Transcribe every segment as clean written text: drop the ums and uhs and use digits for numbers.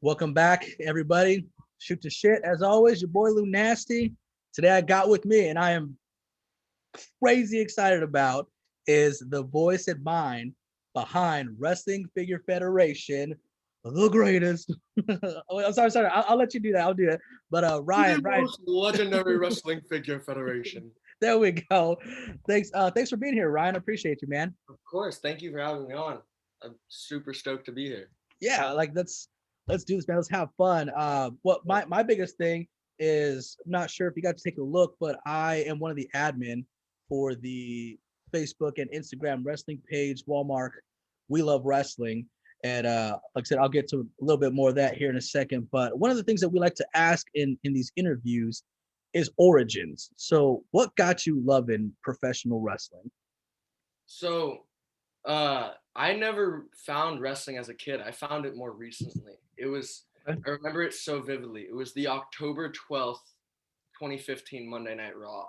Welcome back, everybody. Shoot the shit. As always, your boy Lunasty. Today I got with me, and I am crazy excited about, is the voice and mind behind Wrestling Figure Federation, the greatest. Oh, I'm sorry. I'll let you do that. I'll do it. But The Ryan, most legendary wrestling figure federation. there we go. Thanks for being here, Ryan. I appreciate you, man. Of course. Thank you for having me on. I'm super stoked to be here. Yeah, like let's do this, man. Let's have fun. What my biggest thing is, I'm not sure if you got to take a look, but I am one of the admin for the Facebook and Instagram wrestling page, Walmart. We love wrestling. And like I said, I'll get to a little bit more of that here in a second. But one of the things that we like to ask in these interviews is origins. So what got you loving professional wrestling? So, I never found wrestling as a kid. I found it more recently. I remember it so vividly. It was the October 12th, 2015 Monday Night Raw.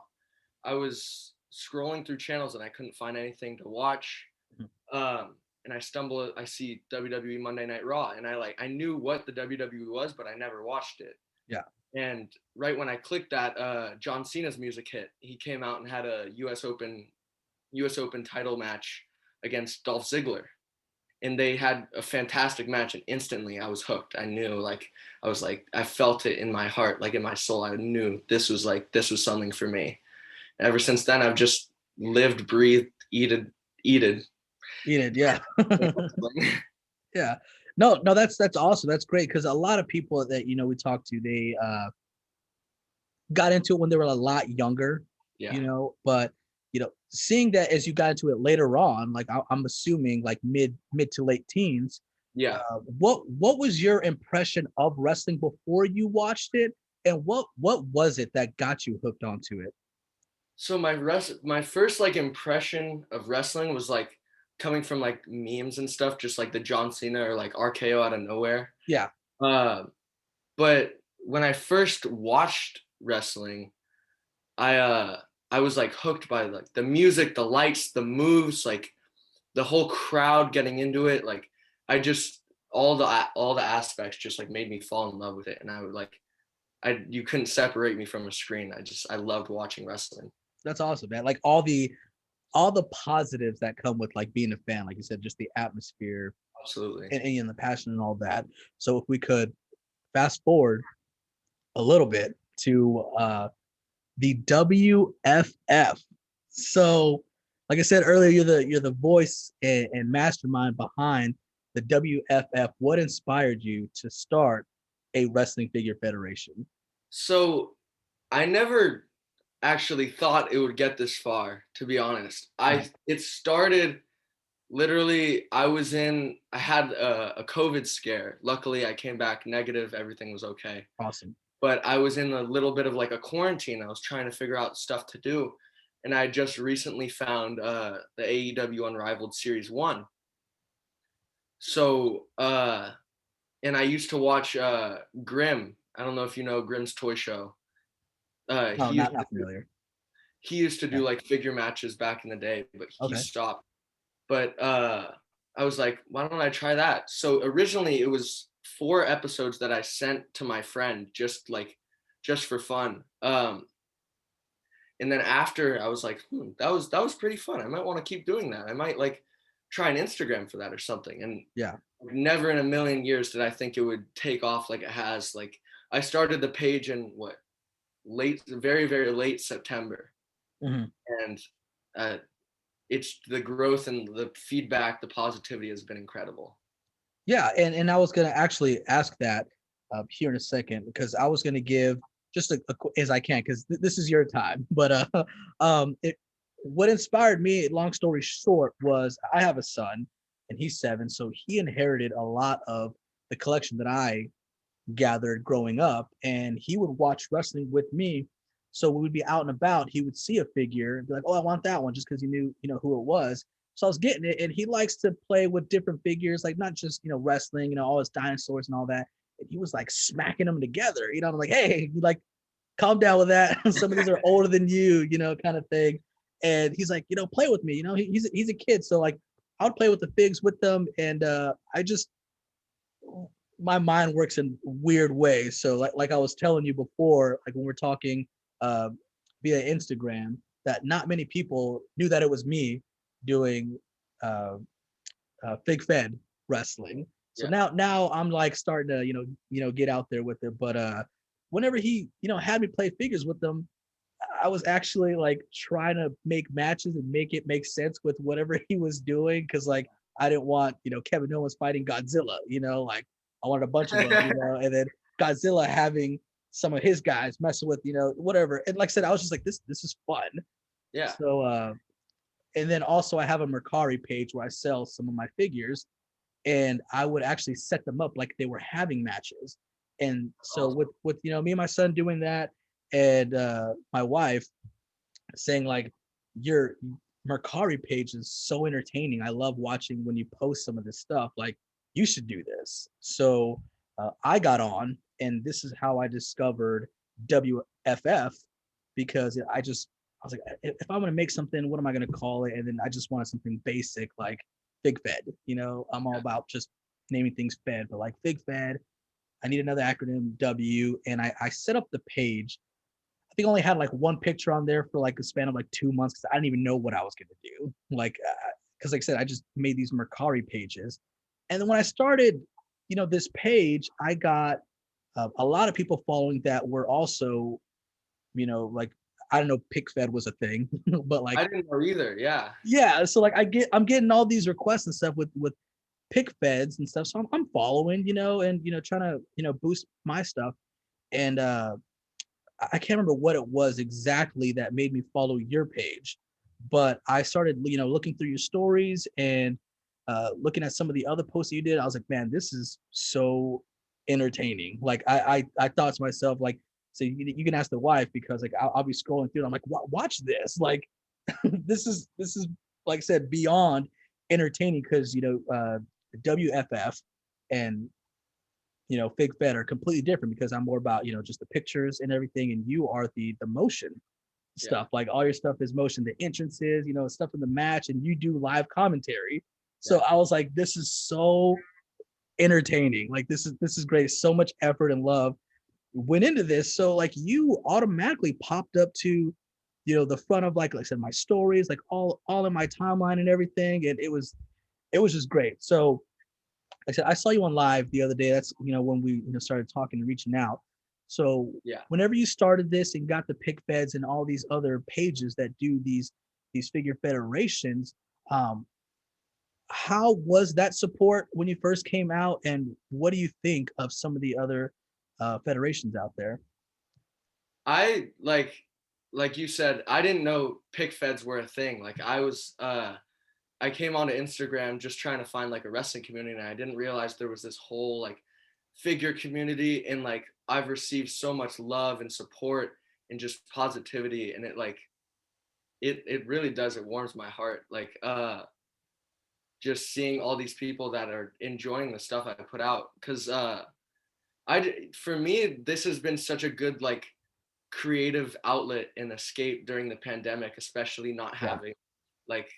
I was scrolling through channels and I couldn't find anything to watch. And I see WWE Monday Night Raw, and I knew what the WWE was, but I never watched it. Yeah. And right when I clicked that, John Cena's music hit. He came out and had a U.S. Open title match against Dolph Ziggler, and they had a fantastic match. And instantly, I was hooked. I felt it in my heart, like in my soul. I knew this was something for me. And ever since then, I've just lived, breathed, eated. Eat it, yeah. Yeah. No, that's awesome. That's great, because a lot of people that we talk to, they got into it when they were a lot younger. Yeah. But seeing that as you got into it later on, like I'm assuming like mid to late teens. Yeah. What was your impression of wrestling before you watched it, and what was it that got you hooked onto it? So my first impression of wrestling was coming from memes and stuff, just like the John Cena or RKO out of nowhere. Yeah. But when I first watched wrestling, I was hooked by the music, the lights, the moves, the whole crowd getting into it. I just all the aspects just made me fall in love with it, and I would you couldn't separate me from a screen. I loved watching wrestling. That's awesome, man. Like all the positives that come with being a fan, like you said, just the atmosphere Absolutely. and the passion and all that. So if we could fast forward a little bit to the WFF. So like I said earlier, you're the voice and mastermind behind the WFF. What inspired you to start a wrestling figure federation? So I never actually thought it would get this far, to be honest. It started literally, I had a COVID scare. Luckily I came back negative, everything was okay. Awesome. But I was in a little bit of a quarantine. I was trying to figure out stuff to do. And I just recently found the AEW Unrivaled Series 1. So, and I used to watch Grimm. I don't know if you know Grimm's Toy Show. No, not familiar. He used to do Yeah. figure matches back in the day, but he Okay. stopped. But I was like, why don't I try that? So originally it was 4 episodes that I sent to my friend just for fun. And then after I was like, that was pretty fun. I might want to keep doing that. I might try an Instagram for that or something. And Yeah. never in a million years did I think it would take off like it has. I started the page in very, very late September. Mm-hmm. And it's the growth and the feedback, the positivity has been incredible. Yeah, and I was gonna actually ask that here in a second, because I was gonna give just as I can, because this is your time. But what inspired me, long story short, was I have a son and he's 7, so he inherited a lot of the collection that I gathered growing up, and he would watch wrestling with me. So we would be out and about, he would see a figure and be like, "Oh, I want that one," just because he knew who it was. So I was getting it, and he likes to play with different figures, like not just wrestling, all his dinosaurs and all that. And he was smacking them together. I'm like, "Hey, you calm down with that. Some of these are older than you, kind of thing." And he's like, "Play with me." He's a kid, so I would play with the figs with them, and I just my mind works in weird ways. So like I was telling you before, like when we're talking uh, via Instagram, that not many people knew that it was me doing uh, Fig Fed wrestling. So Yeah. now I'm like starting to get out there with it. But whenever he had me play figures with them, I was actually like trying to make matches and make it make sense with whatever he was doing because like I didn't want Kevin Owens fighting Godzilla, like I wanted a bunch of them, and then Godzilla having some of his guys messing with whatever. And like I said, I was just like this is fun. Yeah. So and then also I have a Mercari page where I sell some of my figures, and I would actually set them up like they were having matches. And so Awesome. with me and my son doing that, and my wife saying like your Mercari page is so entertaining. I love watching when you post some of this stuff. Like you should do this. So I got on, and this is how I discovered WFF because I was like, if I'm gonna make something, what am I gonna call it? And then I just wanted something basic like Fig Fed. I'm all Yeah. about just naming things Fed, but like Fig Fed. I need another acronym W, and I set up the page. I think I only had like one picture on there for like a span of like 2 months because I didn't even know what I was gonna do. Like, because like I said, I just made these Mercari pages, and then when I started, this page, I got a lot of people following that were also, like I don't know, Pic Fed was a thing, but like I didn't know either. Yeah. yeah, so like I'm getting all these requests and stuff with Pic Feds and stuff, so I'm following, and trying to boost my stuff, and I can't remember what it was exactly that made me follow your page, but I started, looking through your stories and looking at some of the other posts that you did. I was like, man, this is so entertaining. Like I thought to myself, like, so you can ask the wife because like I'll be scrolling through. And I'm like, watch this. Like, this is like I said beyond entertaining because WFF and Fig Fed are completely different because I'm more about, just the pictures and everything, and you are the motion Yeah. stuff. Like all your stuff is motion, the entrances, stuff in the match, and you do live commentary. Yeah. So I was like, this is so entertaining. Like this is great. So much effort and love went into this. So like you automatically popped up to, the front of like I said, my stories, like all in my timeline and everything. And it was just great. So I said, I saw you on live the other day. That's when we started talking and reaching out. So Yeah. whenever you started this and got the Pic Feds and all these other pages that do these figure federations, um, how was that support when you first came out, and what do you think of some of the other federations out there? I like you said, I didn't know pick feds were a thing. Like I came onto Instagram just trying to find like a wrestling community, and I didn't realize there was this whole like figure community, and like I've received so much love and support and just positivity, and it really does, it warms my heart. Like just seeing all these people that are enjoying the stuff I put out, cuz for me this has been such a good like creative outlet and escape during the pandemic, especially not Yeah, having like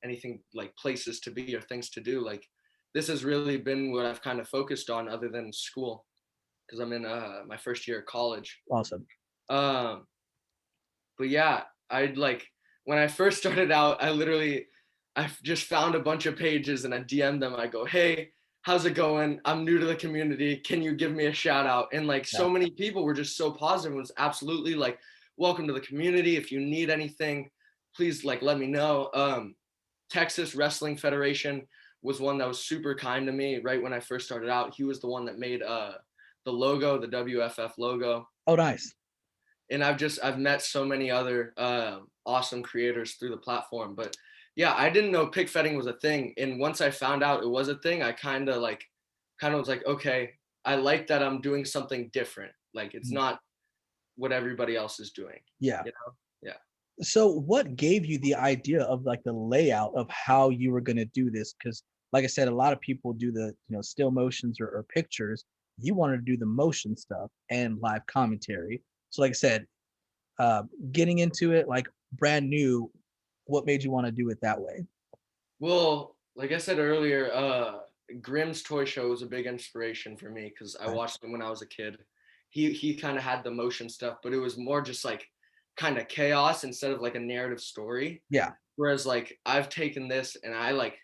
anything like places to be or things to do. Like this has really been what I've kind of focused on other than school, because I'm in my first year of college. awesome. Um, but yeah, I'd like when I first started out, I just found a bunch of pages and I DM'd them. I go, hey, how's it going? I'm new to the community. Can you give me a shout out? And like Yeah, so many people were just so positive. It was absolutely like, welcome to the community. If you need anything, please like let me know. Texas Wrestling Federation was one that was super kind to me right when I first started out. He was the one that made the logo, the WFF logo. oh nice. And I've met so many other awesome creators through the platform. But yeah, I didn't know pig fetting was a thing, and once I found out it was a thing, I kind of was like, okay, I like that I'm doing something different. Like it's Mm, not what everybody else is doing. yeah. You know? Yeah. So what gave you the idea of like the layout of how you were going to do this? Because like I said, a lot of people do the still motions or pictures. You wanted to do the motion stuff and live commentary. So like I said, uh, getting into it like brand new, what made you want to do it that way? Well, like I said earlier, Grimm's toy show was a big inspiration for me because I watched him when I was a kid. He kind of had the motion stuff, but it was more just like kind of chaos instead of like a narrative story. Yeah. Whereas like I've taken this and I like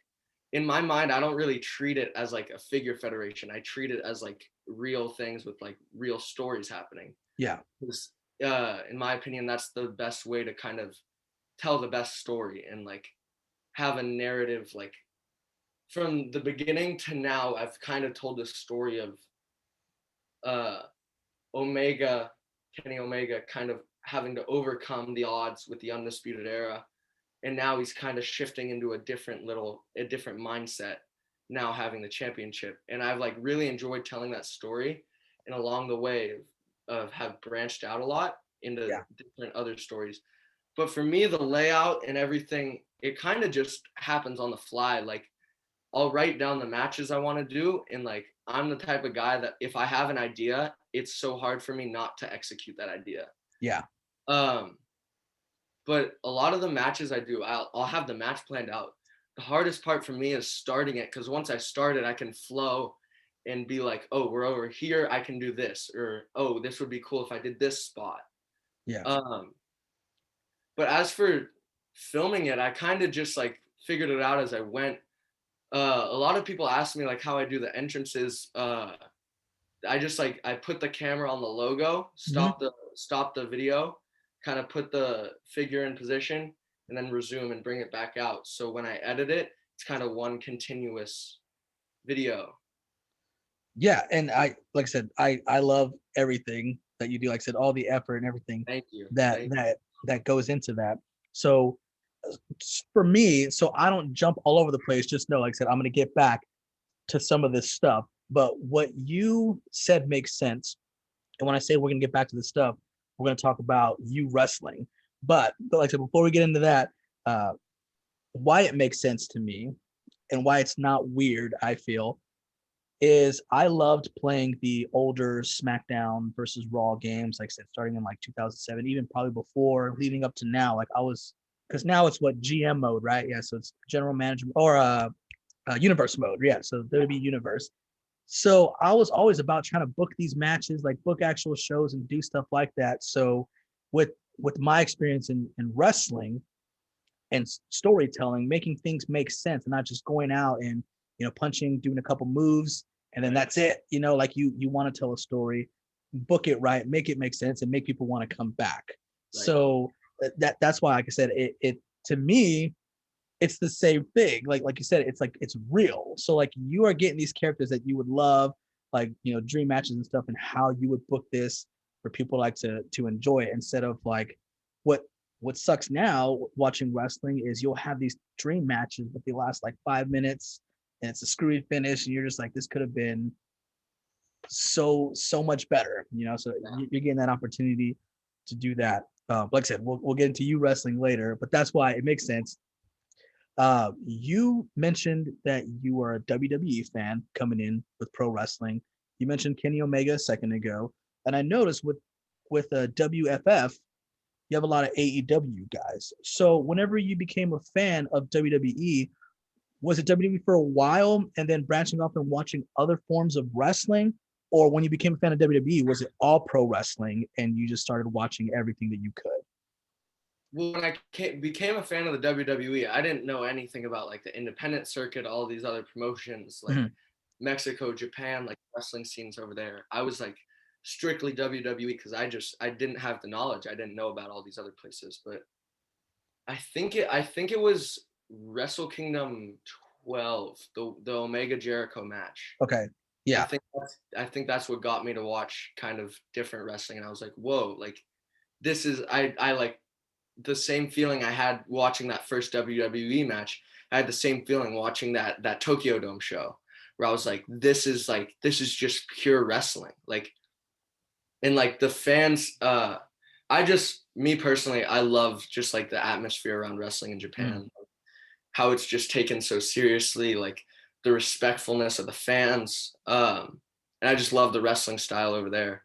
in my mind I don't really treat it as like a figure federation. I treat it as like real things with like real stories happening. Yeah. Because in my opinion, that's the best way to kind of tell the best story and like have a narrative like from the beginning to now. I've kind of told the story of uh Omega, Kenny Omega kind of having to overcome the odds with the Undisputed Era, and now he's kind of shifting into a different mindset now, having the championship. And I've like really enjoyed telling that story, and along the way of have branched out a lot into different other stories. But for me, the layout and everything, it kind of just happens on the fly. Like I'll write down the matches I want to do, and like I'm the type of guy that if I have an idea, it's so hard for me not to execute that idea. Yeah. But a lot of the matches I do, I'll have the match planned out. The hardest part for me is starting it, because once I start it, I can flow and be like, oh, we're over here, I can do this, or oh, this would be cool if I did this spot. Yeah. But as for filming it, I kind of just like figured it out as I went. A lot of people ask me like how I do the entrances. I just like I put the camera on the logo, stop the video, kind of put the figure in position, and then resume and bring it back out. So when I edit it, it's kind of one continuous video. Yeah, and I like I said, I love everything that you do. Like I said, all the effort and everything Thank you. that goes into that. So for me, so I don't jump all over the place. Just know, like I said, I'm going to get back to some of this stuff. But what you said makes sense. And when I say we're going to get back to this stuff, we're going to talk about you wrestling. But like I said, before we get into that, why it makes sense to me and why it's not weird, I feel, is I loved playing the older SmackDown versus Raw games, like I said, starting in like 2007, even probably before, leading up to now. Like I was, because now it's what, GM mode, right? Yeah, so it's general management or universe mode. Yeah, so there would be universe. So I was always about trying to book these matches, like book actual shows and do stuff like that. So with my experience in wrestling and storytelling, making things make sense and not just going out and punching, doing a couple moves, and then that's it. Like you want to tell a story, book it right, make it make sense, and make people want to come back. Right. So that's why, like I said, it to me, it's the same thing. Like you said, it's like it's real. So like you are getting these characters that you would love, like dream matches and stuff, and how you would book this for people like to enjoy it, instead of like what sucks now watching wrestling is you'll have these dream matches, but they last like 5 minutes and it's a screwy finish, and you're just like, this could have been so much better, so you're getting that opportunity to do that. Like I said, we'll get into you wrestling later, but that's why it makes sense. You mentioned that you are a WWE fan coming in with pro wrestling. You mentioned Kenny Omega a second ago, and I noticed with WFF, you have a lot of AEW guys. So whenever you became a fan of WWE, was it WWE for a while and then branching off and watching other forms of wrestling? Or when you became a fan of WWE, was it all pro wrestling and you just started watching everything that you could? Well, when I became a fan of the WWE, I didn't know anything about like the independent circuit, all these other promotions, like Mexico, Japan, like wrestling scenes over there. I was like strictly WWE because I didn't have the knowledge. I didn't know about all these other places. But I think it was Wrestle Kingdom 12, the Omega Jericho match. Okay. Yeah. I think that's what got me to watch kind of different wrestling, and I was like, whoa, like this is I like the same feeling I had watching that first WWE match. I had the same feeling watching that Tokyo Dome show, where I was like, this is just pure wrestling. Like, and like the fans, me personally, I love just like the atmosphere around wrestling in Japan, how it's just taken so seriously, like the respectfulness of the fans. And I just love the wrestling style over there.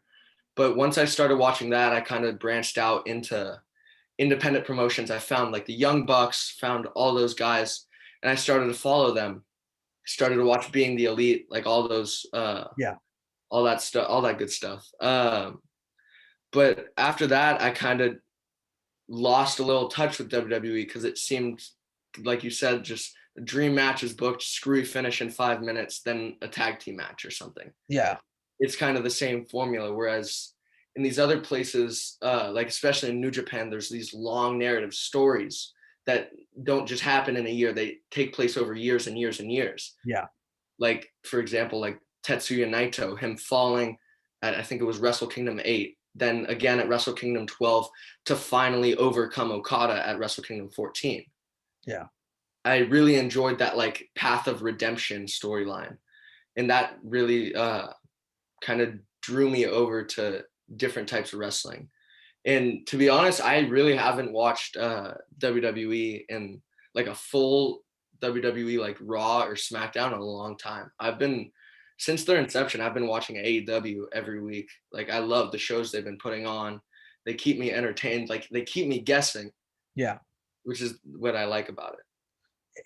But once I started watching that, I kind of branched out into independent promotions. I found like the Young Bucks, found all those guys, and I started to follow them. started to watch Being the Elite, like all those Yeah. all that stuff, all that good stuff. But after that, I kind of lost a little touch with WWE because it seemed, like you said, just a dream match is booked, screwy finish in 5 minutes, then a tag team match or something. Yeah. It's kind of the same formula. Whereas in these other places, like especially in New Japan, there's these long narrative stories that don't just happen in a year. They take place over years and years and years. Yeah. Like, for example, like Tetsuya Naito, him falling at, I think it was Wrestle Kingdom 8, then again at Wrestle Kingdom 12 to finally overcome Okada at Wrestle Kingdom 14. Yeah. I really enjoyed that like path of redemption storyline. And that really kind of drew me over to different types of wrestling. And to be honest, I really haven't watched WWE in like a full WWE like Raw or SmackDown in a long time. Since their inception, I've been watching AEW every week. Like I love the shows they've been putting on. They keep me entertained. Like they keep me guessing. Yeah. Which is what I like about it.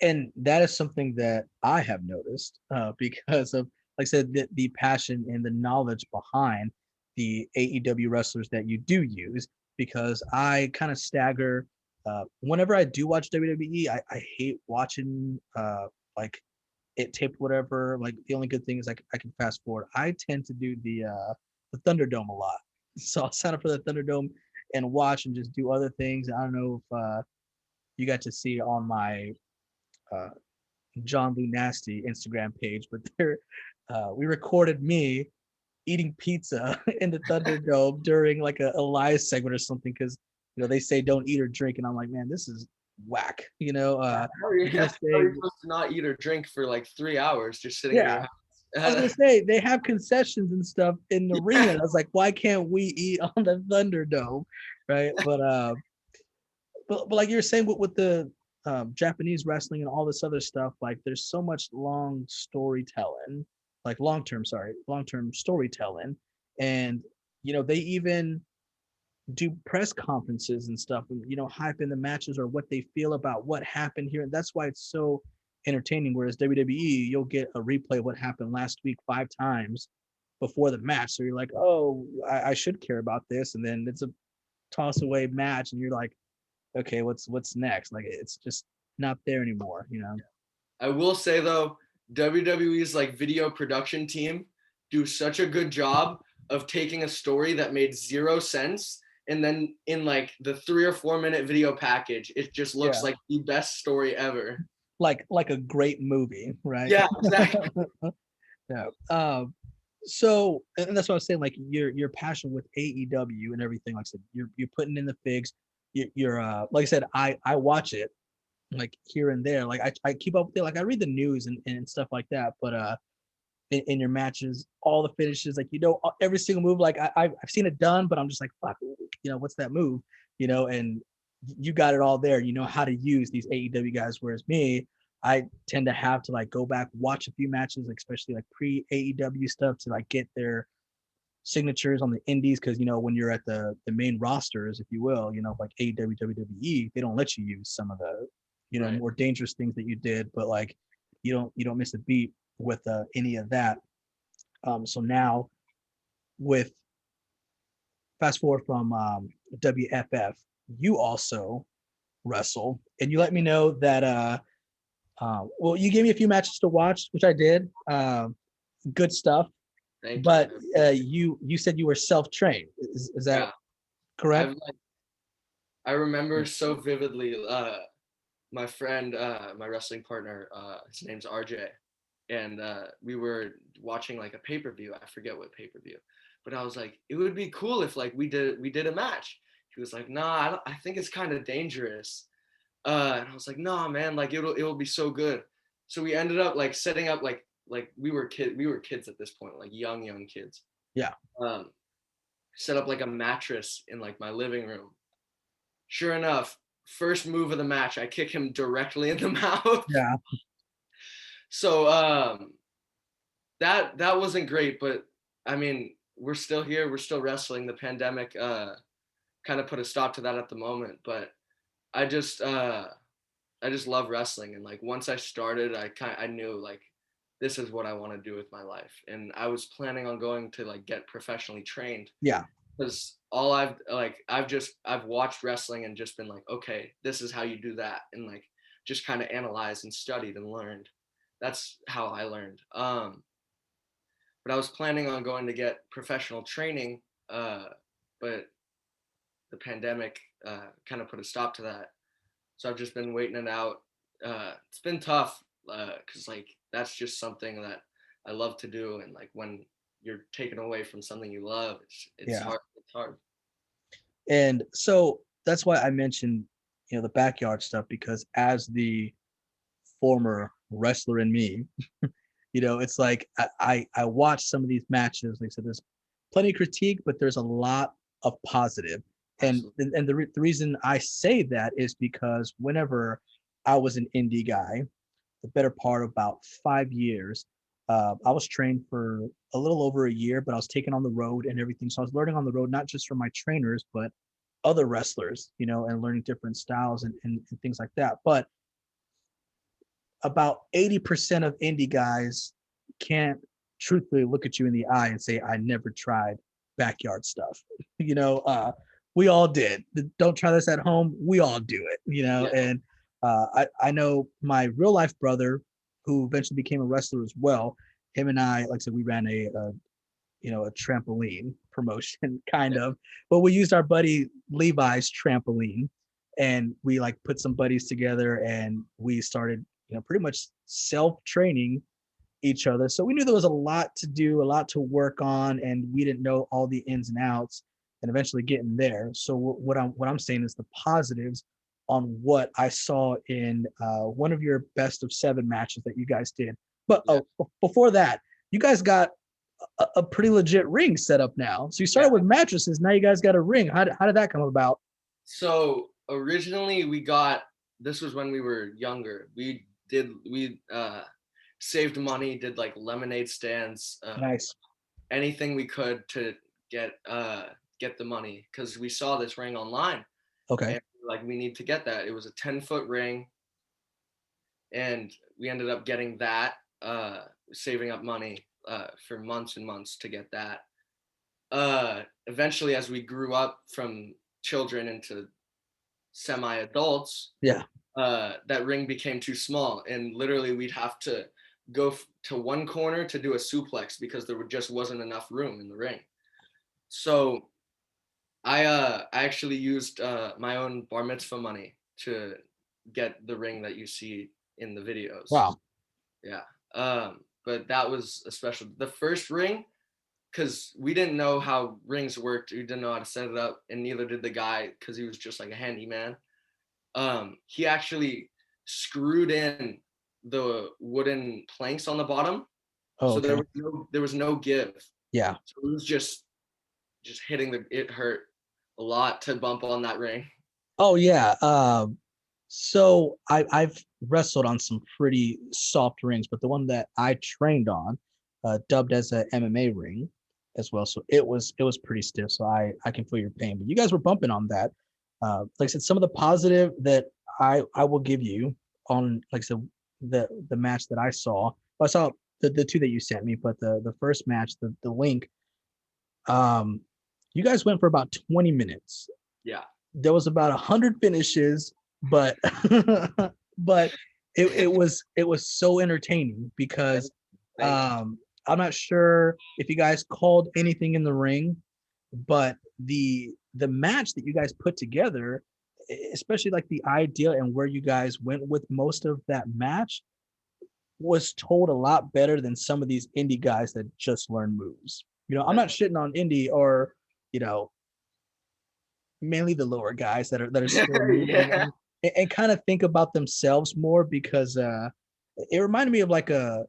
And that is something that I have noticed because of, like I said, the passion and the knowledge behind the AEW wrestlers that you do use. Because I kind of stagger. Whenever I do watch WWE, I hate watching like it taped whatever. Like the only good thing is I can fast forward. I tend to do the Thunderdome a lot, so I'll sign up for the Thunderdome and watch and just do other things. I don't know if you got to see on my uh, John Lunasty Instagram page, but we recorded me eating pizza in the Thunderdome during like a live segment or something because they say don't eat or drink, and I'm like, man, this is whack. You're gonna How are say, you supposed to not eat or drink for like 3 hours just sitting in your yeah. I was gonna house? say they have concessions and stuff in the arena. I was like, why can't we eat on the Thunderdome, right? But like you're saying with the Japanese wrestling and all this other stuff, like there's so much long storytelling, like long term storytelling, and they even do press conferences and stuff, and hype in the matches or what they feel about what happened here, and that's why it's so entertaining. Whereas WWE, you'll get a replay of what happened last week 5 times before the match, so you're like, oh, I should care about this, and then it's a toss away match, and you're like, okay, what's next? Like it's just not there anymore. I will say though, WWE's like video production team do such a good job of taking a story that made zero sense, and then in like the 3 or 4 minute video package, it just looks Yeah. like the best story ever. Like a great movie, right? Yeah, exactly. Yeah. So, and that's what I was saying, like your passion with AEW and everything. Like I said, you're putting in the figs. You're like I said, I watch it like here and there. Like I keep up with it. Like I read the news and stuff like that. But in your matches, all the finishes, like every single move. Like I've seen it done, but I'm just like, fuck, what's that move? And you got it all there. You know how to use these AEW guys. Whereas me, I tend to have to like go back, watch a few matches, like, especially like pre AEW stuff, to like get their signatures on the indies, because when you're at the main rosters, if you will, like AEW, WWE, they don't let you use some of the Right. more dangerous things that you did, but like you don't miss a beat with any of that. So now, with fast forward from WFF, you also wrestle, and you let me know that well, you gave me a few matches to watch, which I did. Good stuff. Thank you. But you said you were self-trained. Is that Yeah. correct? I remember so vividly my friend, my wrestling partner, his name's RJ, and we were watching like a pay-per-view. I forget what pay-per-view, but I was like, it would be cool if like we did a match. He was like, nah, I think it's kind of dangerous. And I was like, nah, man, like it'll be so good. So we ended up like setting up like we were kids at this point, like young kids. Yeah. Um, Set up like a mattress in like my living room. Sure enough, first move of the match, I kick him directly in the mouth. Yeah. So that wasn't great, but I mean, we're still here, we're still wrestling. The pandemic kind of put a stop to that at the moment, but I just love wrestling, and like once I started, I knew like this is what I want to do with my life. And I was planning on going to like get professionally trained, Yeah. because I've watched wrestling and just been like, okay, this is how you do that, and like just kind of analyzed and studied and learned. That's how I learned. But I was planning on going to get professional training, but the pandemic kind of put a stop to that. So I've just been waiting it out. It's been tough because like that's just something that I love to do, and like when you're taken away from something you love, it's Yeah. hard. It's hard. And so that's why I mentioned, the backyard stuff, because as the former wrestler in me, it's like I watch some of these matches. Like I said, there's plenty of critique, but there's a lot of positive. And Absolutely. the reason I say that is because whenever I was an indie guy, the better part of about 5 years, I was trained for a little over a year, but I was taken on the road and everything. So I was learning on the road, not just from my trainers, but other wrestlers, and learning different styles and things like that. But about 80% of indie guys can't truthfully look at you in the eye and say, I never tried backyard stuff. We all did. Don't try this at home. We all do it, Yeah. and I know my real life brother, who eventually became a wrestler as well. Him and I, like I said, we ran a trampoline promotion kind Yeah. of, but we used our buddy Levi's trampoline, and we like put some buddies together and we started, pretty much self-training each other. So we knew there was a lot to do, a lot to work on, and we didn't know all the ins and outs, and eventually getting there. So what I'm saying is the positives on what I saw in one of your best of 7 matches that you guys did. But Yeah. before that, you guys got a pretty legit ring set up now. So you Yeah. started with mattresses. Now you guys got a ring. How did that come about? So originally we got, this was when we were younger. We saved money, did like lemonade stands, Nice. anything we could to get get the money, because we saw this ring online Okay. and like we need to get that. It was a 10-foot ring, and we ended up getting that, saving up money for months and months to get that. Eventually, as we grew up from children into semi-adults, Yeah. that ring became too small, and literally we'd have to go to one corner to do a suplex because there just wasn't enough room in the ring. So I actually used my own bar mitzvah money to get the ring that you see in the videos. Wow. Yeah. But that was a special. The first ring, because we didn't know how rings worked, we didn't know how to set it up, and neither did the guy, because he was just like a handyman. He actually screwed in the wooden planks on the bottom, Oh, so okay. there was no give. Yeah. So it was just hitting it hurt a lot to bump on that ring. Oh yeah. So I've wrestled on some pretty soft rings, but the one that I trained on, dubbed as a MMA ring as well. So it was pretty stiff. So I can feel your pain. But you guys were bumping on that. Like I said, some of the positive that I will give you on, like I said, the match that I saw. I saw the two that you sent me, but the first match, the link, um, you guys went for about 20 minutes. Yeah. There was about 100 finishes, but but it was so entertaining because Thank you. I'm not sure if you guys called anything in the ring, but the match that you guys put together, especially like the idea and where you guys went with most of that match, was told a lot better than some of these indie guys that just learn moves. I'm not shitting on indie, or you know mainly the lower guys that are still new and Yeah. learning, and kind of think about themselves more, because it reminded me of like a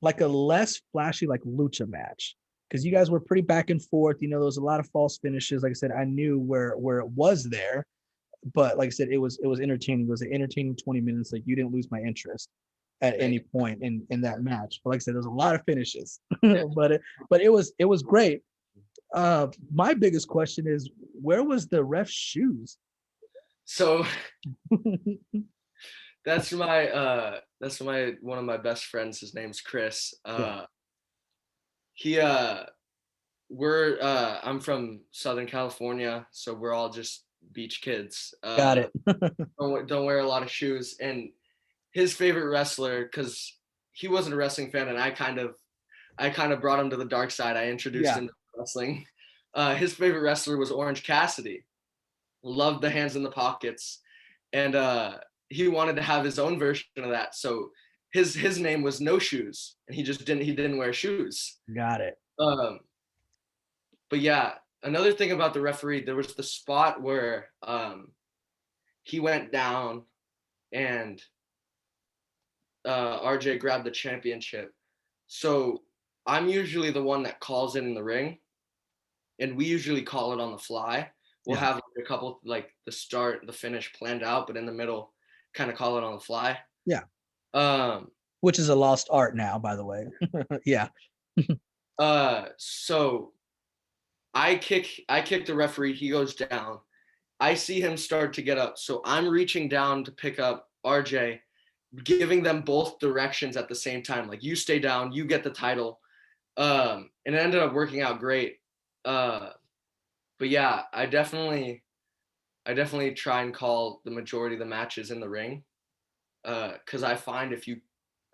less flashy like lucha match, because you guys were pretty back and forth. There was a lot of false finishes. Like I said, I knew where it was there, but like I said, it was entertaining. It was an entertaining 20 minutes. Like, you didn't lose my interest at Thank any point in that match. But like I said, there's a lot of finishes, you. but it was great. My biggest question is, where was the ref's shoes? So that's my one of my best friends. His name's Chris. Yeah. He we're I'm from Southern California, so we're all just beach kids. Got it. Don't wear a lot of shoes. And his favorite wrestler, because he wasn't a wrestling fan, and I kind of brought him to the dark side. I introduced Yeah. him to wrestling. His favorite wrestler was Orange Cassidy. Loved the hands in the pockets, and he wanted to have his own version of that. So his name was No Shoes, and he didn't wear shoes. Got it. Um, but yeah, another thing about the referee, there was the spot where he went down and RJ grabbed the championship. So I'm usually the one that calls it in the ring, and we usually call it on the fly. We'll Yeah. have like a couple, like the start, the finish planned out, but in the middle, kind of call it on the fly. Yeah. Um. Which is a lost art now, by the way. Yeah. So I kick the referee. He goes down. I see him start to get up. So I'm reaching down to pick up RJ, giving them both directions at the same time. Like, you stay down, you get the title. And it ended up working out great. But yeah, I definitely try and call the majority of the matches in the ring. Because I find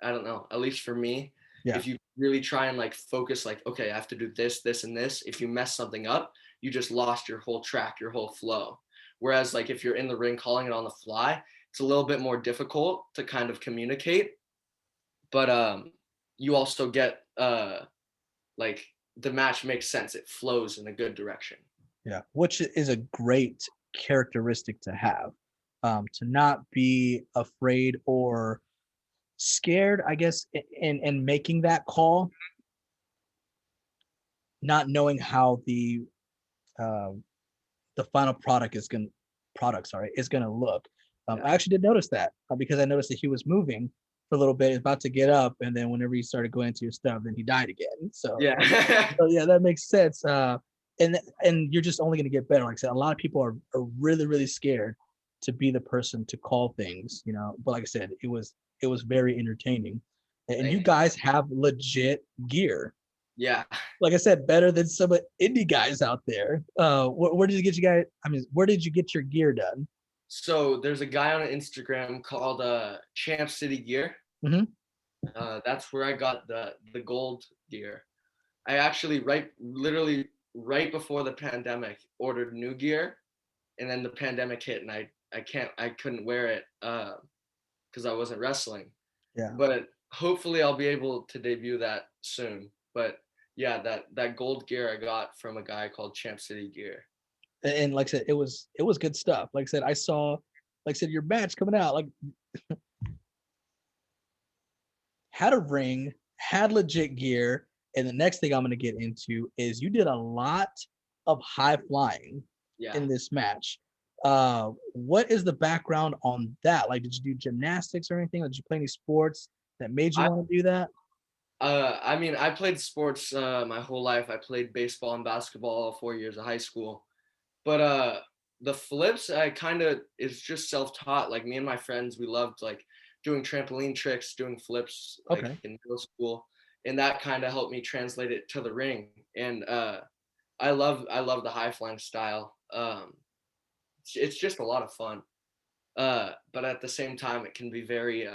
I don't know, at least for me, Yeah. if you really try and like focus, like, okay, I have to do this, this, and this. If you mess something up, you just lost your whole track, your whole flow. Whereas like if you're in the ring calling it on the fly, it's a little bit more difficult to kind of communicate. But you also get like the match makes sense. It flows in a good direction. Yeah. Which is a great characteristic to have. To not be afraid or scared, I guess, in making that call, not knowing how the final is gonna look. I actually did notice that because I noticed that he was moving for a little bit, about to get up, and then whenever he started going into your stuff, then he died again. So Yeah. so yeah, that makes sense. And you're just only gonna get better. Like I said, a lot of people are really, really scared to be the person to call things, But like I said, it was very entertaining. And you guys have legit gear. Yeah. Like I said, better than some indie guys out there. Where did you get you guys? I mean, where did you get your gear done? So there's a guy on Instagram called Champ City Gear. Mhm. That's where I got the gold gear. I actually literally right before the pandemic ordered new gear, and then the pandemic hit, and I couldn't wear it because I wasn't wrestling. Yeah. But hopefully I'll be able to debut that soon. But yeah, that gold gear I got from a guy called Champ City Gear. And like I said, it was good stuff. Like I said, I saw, like I said, your match coming out, like had a ring, had legit gear. And the next thing I'm going to get into is you did a lot of high flying in this match. What is the background on that? Like, did you do gymnastics or anything? Did you play any sports that made you want to do that? I mean, I played sports my whole life. I played baseball and basketball all 4 years of high school. But the flips, it's just self-taught. Like, me and my friends, we loved like doing trampoline tricks, doing flips like in middle school, and that kind of helped me translate it to the ring. And I love the high flying style. It's just a lot of fun. But at the same time, it can be very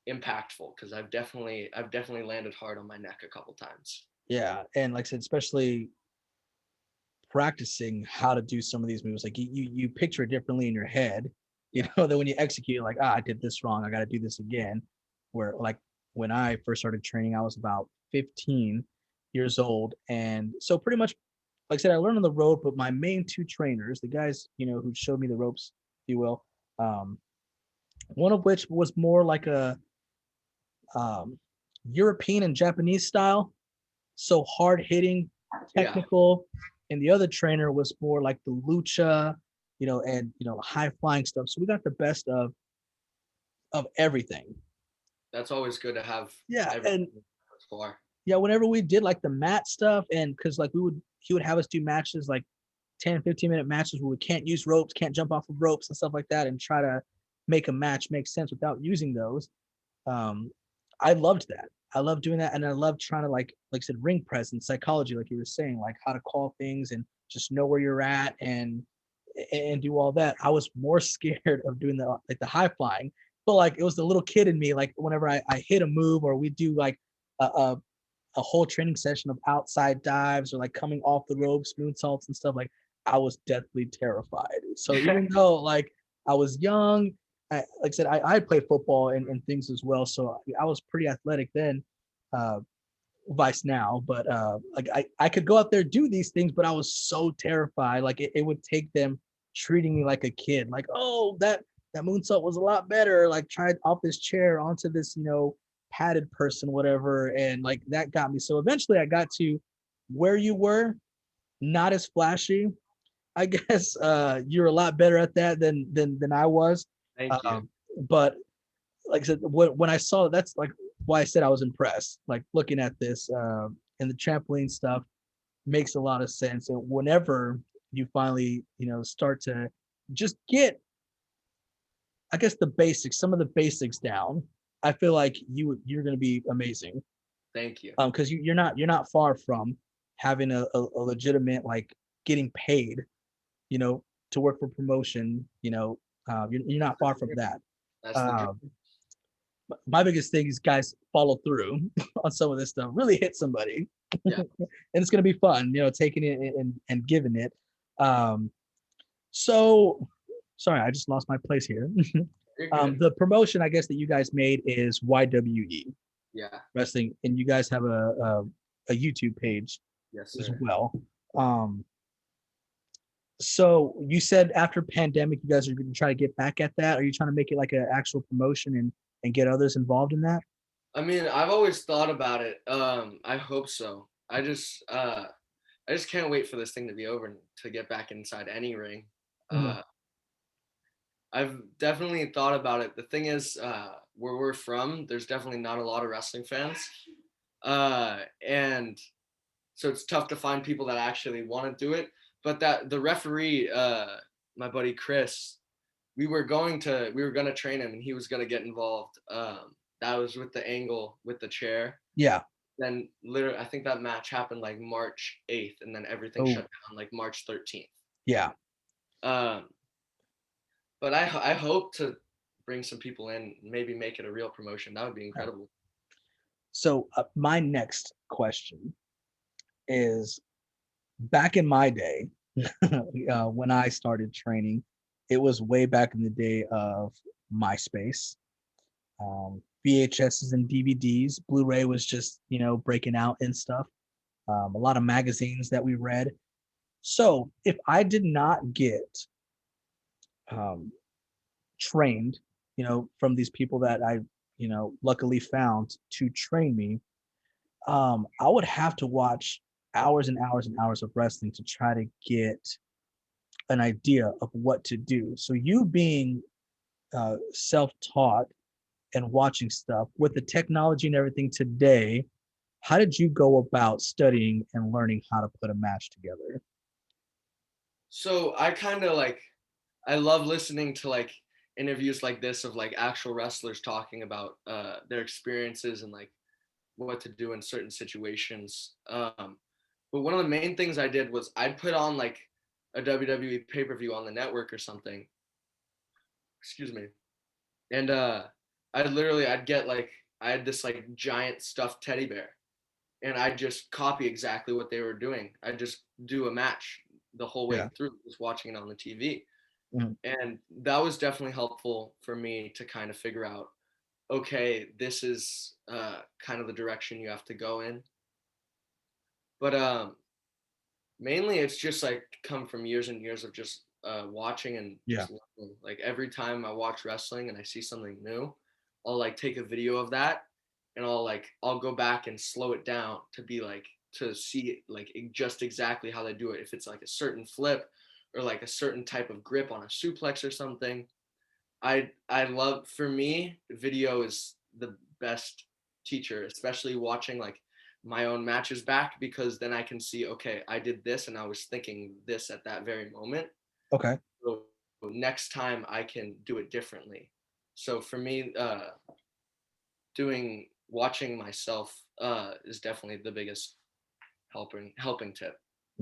impactful because I've definitely landed hard on my neck a couple times. Yeah, and like I said, especially practicing how to do some of these moves, like you picture it differently in your head, then when you execute, like, I did this wrong, I got to do this again. Where like when I first started training, I was about 15 years old, and so pretty much, like I said, I learned on the road. But my main two trainers, the guys who showed me the ropes, if you will, one of which was more like a European and Japanese style, so hard hitting, technical, and the other trainer was more like the lucha, and high flying stuff. So we got the best of everything. That's always good to have. Yeah, and whenever we did like the mat stuff, and because like he would have us do matches like 10, 15-minute matches where we can't use ropes, can't jump off of ropes and stuff like that, and try to make a match make sense without using those. um I loved that. I love doing that, and I love trying to, like I said, ring presence, psychology, like you were saying, like how to call things and just know where you're at, and do all that. I was more scared of doing the high flying, but like it was the little kid in me. Like whenever I hit a move, or we do like a, a a whole training session of outside dives, or like coming off the ropes, moonsaults and stuff, like I was deathly terrified. So even though like I was young, like I said, I played football and things as well. So I was pretty athletic then, uh, vice now, but like I could go out there do these things, but I was so terrified. Like it would take them treating me like a kid, like, oh, that moonsault was a lot better, like tried off this chair onto this, padded person, whatever. And like that got me. So eventually I got to where you were, not as flashy. I guess you're a lot better at that than I was. Thank you. Um, but like I said, when I saw, that's like why I said I was impressed. Like looking at this, and the trampoline stuff makes a lot of sense. And whenever you finally, start to just get, I guess, the basics, some of the basics down, I feel like you're going to be amazing. Thank you. Because you're not far from having a legitimate, like, getting paid, you know, to work for promotion. You're not far from that. That's the dream. Um, my biggest thing is, guys, follow through on some of this stuff. Really hit somebody, Yeah. and it's gonna be fun. Taking it and giving it. Um, so, sorry, I just lost my place here. You're good. The promotion, I guess, that you guys made is YWE Yeah. Wrestling, and you guys have a YouTube page Yes, as sir. well. Um, so you said after pandemic, you guys are going to try to get back at that. Are you trying to make it like an actual promotion and get others involved in that? I mean, I've always thought about it. I hope so. I just can't wait for this thing to be over and to get back inside any ring. Mhm. Uh, I've definitely thought about it. The thing is, where we're from, there's definitely not a lot of wrestling fans, and so it's tough to find people that actually want to do it. But that the referee, my buddy Chris, we were gonna train him, and he was gonna get involved. That was with the angle with the chair. Yeah. Then literally, I think that match happened like March 8th, and then everything Oh, shut down like March 13th. yeah. Um, but I hope to bring some people in, maybe make it a real promotion. That would be Yeah. incredible. So my next question is, back in my day, when I started training, it was way back in the day of MySpace, VHSs and DVDs. Blu-ray was just, breaking out and stuff. A lot of magazines that we read. So if I did not get um, trained, from these people that I, luckily found to train me, I would have to watch hours and hours and hours of wrestling to try to get an idea of what to do. So you being self-taught and watching stuff with the technology and everything today, how did you go about studying and learning how to put a match together? So I kind of like I love listening to like interviews like this of like actual wrestlers talking about their experiences and like what to do in certain situations. But one of the main things I did was I'd put on like a WWE pay-per-view on the network or something. Excuse me. And I'd get like I had this like giant stuffed teddy bear, and I'd just copy exactly what they were doing. I'd just do a match the whole way Yeah. through, just watching it on the TV. Mhm. And that was definitely helpful for me to kind of figure out, okay, this is kind of the direction you have to go in. But mainly it's just like come from years and years of just watching and Yeah. just learning. Like every time I watch wrestling and I see something new, I'll like take a video of that, and I'll go back and slow it down to be like to see like just exactly how they do it. If it's like a certain flip or like a certain type of grip on a suplex or something. I love, for me, video is the best teacher, especially watching like my own matches back, because then I can see, okay, I did this and I was thinking this at that very moment. Okay. So next time I can do it differently. So for me, watching myself is definitely the biggest helping tip.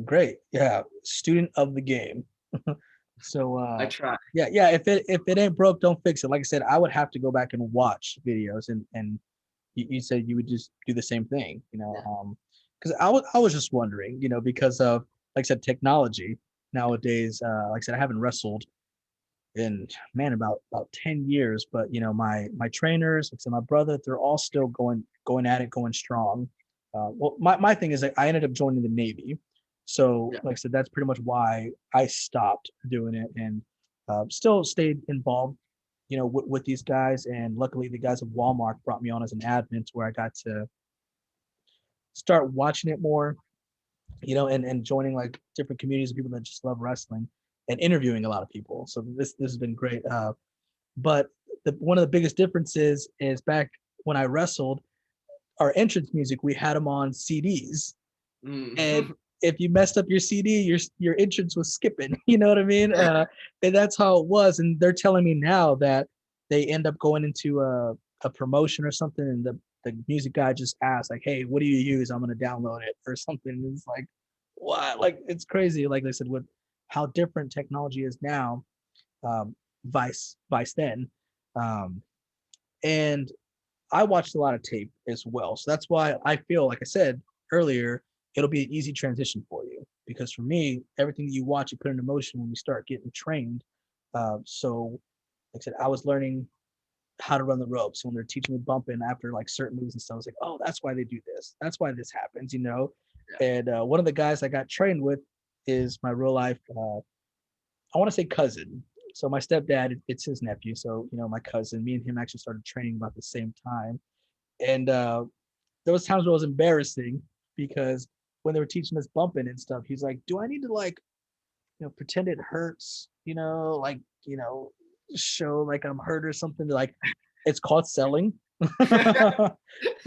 Great. Yeah. Student of the game. So I try. yeah, if it ain't broke, don't fix it. Like I said, I would have to go back and watch videos, and you said you would just do the same thing, Yeah. because I was just wondering, because of, like I said, technology nowadays. Like I said, I haven't wrestled in, man, about 10 years, but my trainers, like I said, my brother, they're all still going at it, going strong. Well, my thing is that I ended up joining the Navy, so Yeah. like I said, that's pretty much why I stopped doing it, and still stayed involved, with these guys. And luckily, the guys at Walmart brought me on as an admin, to where I got to start watching it more, and joining like different communities of people that just love wrestling, and interviewing a lot of people. So this has been great. But one of the biggest differences is back when I wrestled, our entrance music, we had them on CDs, and Mm. if you messed up your CD, your entrance was skipping. You know what I mean? And that's how it was. And they're telling me now that they end up going into a promotion or something, and the music guy just asks like, "Hey, what do you use? I'm gonna download it," or something. And it's like, what? Like, it's crazy. Like I said, with how different technology is now, um, vice then. Um, and I watched a lot of tape as well. So that's why I feel, like I said earlier, it'll be an easy transition for you. Because for me, everything that you watch, you put into motion when you start getting trained. So, like I said, I was learning how to run the ropes when they're teaching me bumping after like certain moves and stuff. I was like, oh, that's why they do this. That's why this happens. Yeah. And one of the guys I got trained with is my real life, I want to say cousin. So my stepdad, it's his nephew. So, my cousin, me and him actually started training about the same time. And there was times where it was embarrassing, because when they were teaching us bumping and stuff, he's like, "Do I need to like, pretend it hurts? Like, show like I'm hurt or something?" Like, it's called selling,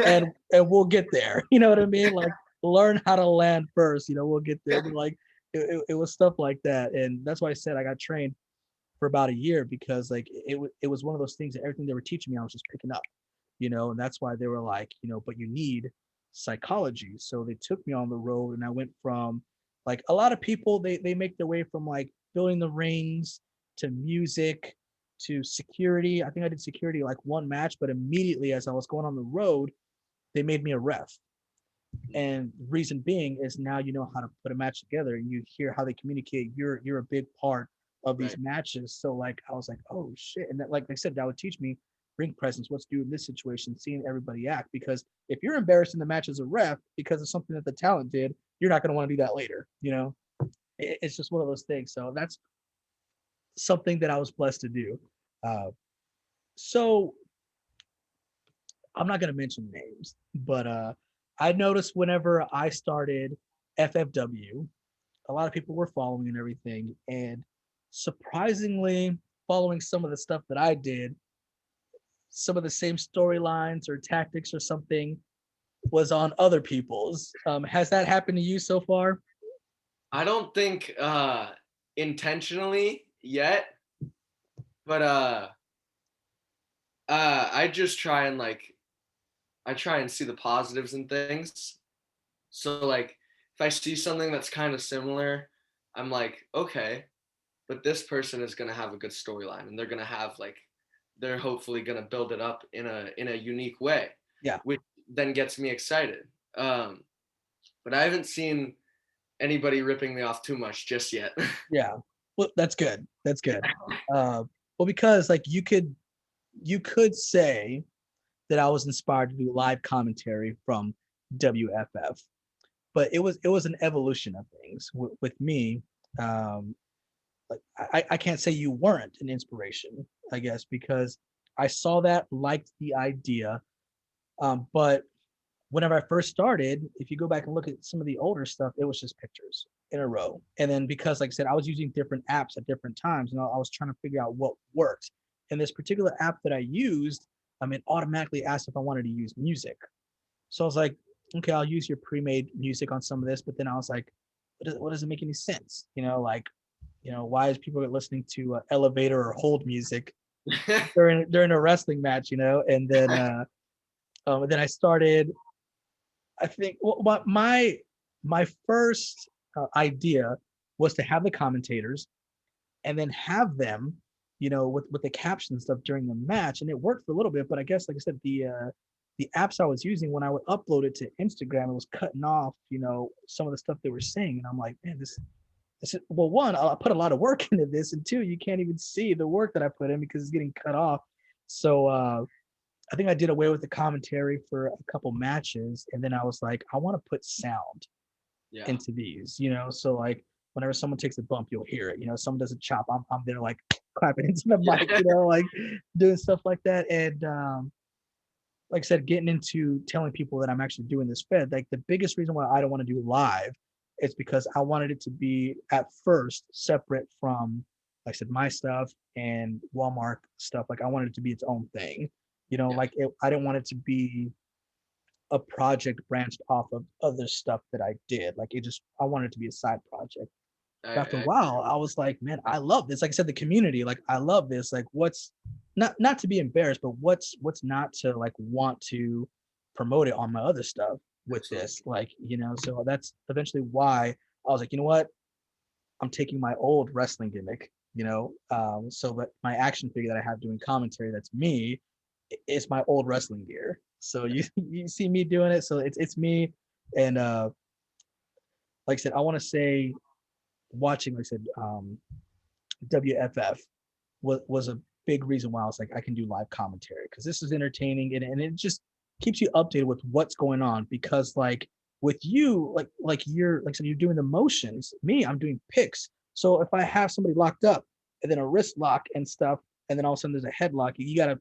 and we'll get there. You know what I mean? Like, learn how to land first. We'll get there. But like, it was stuff like that, and that's why I said I got trained for about a year, because like it was one of those things that everything they were teaching me, I was just picking up. And that's why they were like, but you need psychology. So they took me on the road, and I went from, like, a lot of people, they make their way from like building the rings to music to security. I think I did security like one match, but immediately as I was going on the road, they made me a ref. And reason being is, now you know how to put a match together, and you hear how they communicate. You're a big part of these Right. matches. So like, I was like, oh shit. And that, like I said, that would teach me ring presence, what to do in this situation, seeing everybody act. Because if you're embarrassed in the match as a ref because of something that the talent did, you're not going to want to do that later. It's just one of those things. So that's something that I was blessed to do. So I'm not going to mention names, but I noticed whenever I started FFW, a lot of people were following and everything. And surprisingly, following some of the stuff that I did, some of the same storylines or tactics or something was on other people's. Has that happened to you so far? I don't think intentionally yet, but I just try and I try and see the positives in things. So like if I see something that's kind of similar, I'm like, okay, but this person is gonna have a good storyline, and they're gonna have they're hopefully gonna build it up in a unique way, Yeah, which then gets me excited. But I haven't seen anybody ripping me off too much just yet. yeah. Well, that's good. That's good. Uh, well, because like you could say that I was inspired to do live commentary from WFF, but it was an evolution of things with me. Um, like, I can't say you weren't an inspiration, I guess, because I saw that, liked the idea, but whenever I first started, if you go back and look at some of the older stuff, it was just pictures in a row. And then, because, like I said, I was using different apps at different times, and I was trying to figure out what worked. And this particular app that I used, it automatically asked if I wanted to use music. So I was like, okay, I'll use your pre-made music on some of this. But then I was like, what doesn't make any sense? Like, why is people listening to elevator or hold music during a wrestling match, and then I started. I think my first idea was to have the commentators and then have them, with the caption and stuff during the match, and it worked for a little bit. But I guess, like I said, the apps I was using when I would upload it to Instagram, it was cutting off, some of the stuff they were saying, and I'm like, man, this is, well, one, I put a lot of work into this, and two, you can't even see the work that I put in because it's getting cut off. So I think I did away with the commentary for a couple matches, and then I was like, I want to put sound Yeah. into these, so like whenever someone takes a bump, you'll hear it. Someone does a chop, I'm there like clapping into the mic, like doing stuff like that. And like I said, getting into telling people that I'm actually doing this Fed, like the biggest reason why I don't want to do live is because I wanted it to be at first separate from, like I said, my stuff and Walmart stuff. Like I wanted it to be its own thing, like I didn't want it to be a project branched off of other stuff that I did. Like I wanted it to be a side project. After a while, I was like, man, I love this. Like I said, the community, like I love this. Like what's not to be embarrassed, but what's not to like want to promote it on my other stuff with this. Like, so that's eventually why I was like, you know what? I'm taking my old wrestling gimmick, so that my action figure that I have doing commentary, that's me, is my old wrestling gear. So you see me doing it. So it's me. And like I said, I want to say watching, like I said, WFF was a big reason why I was like, I can do live commentary because this is entertaining, and it just keeps you updated with what's going on. Because like with you, like you're like I said, you're doing the motions. Me, I'm doing picks. So if I have somebody locked up and then a wrist lock and stuff, and then all of a sudden there's a headlock, you got to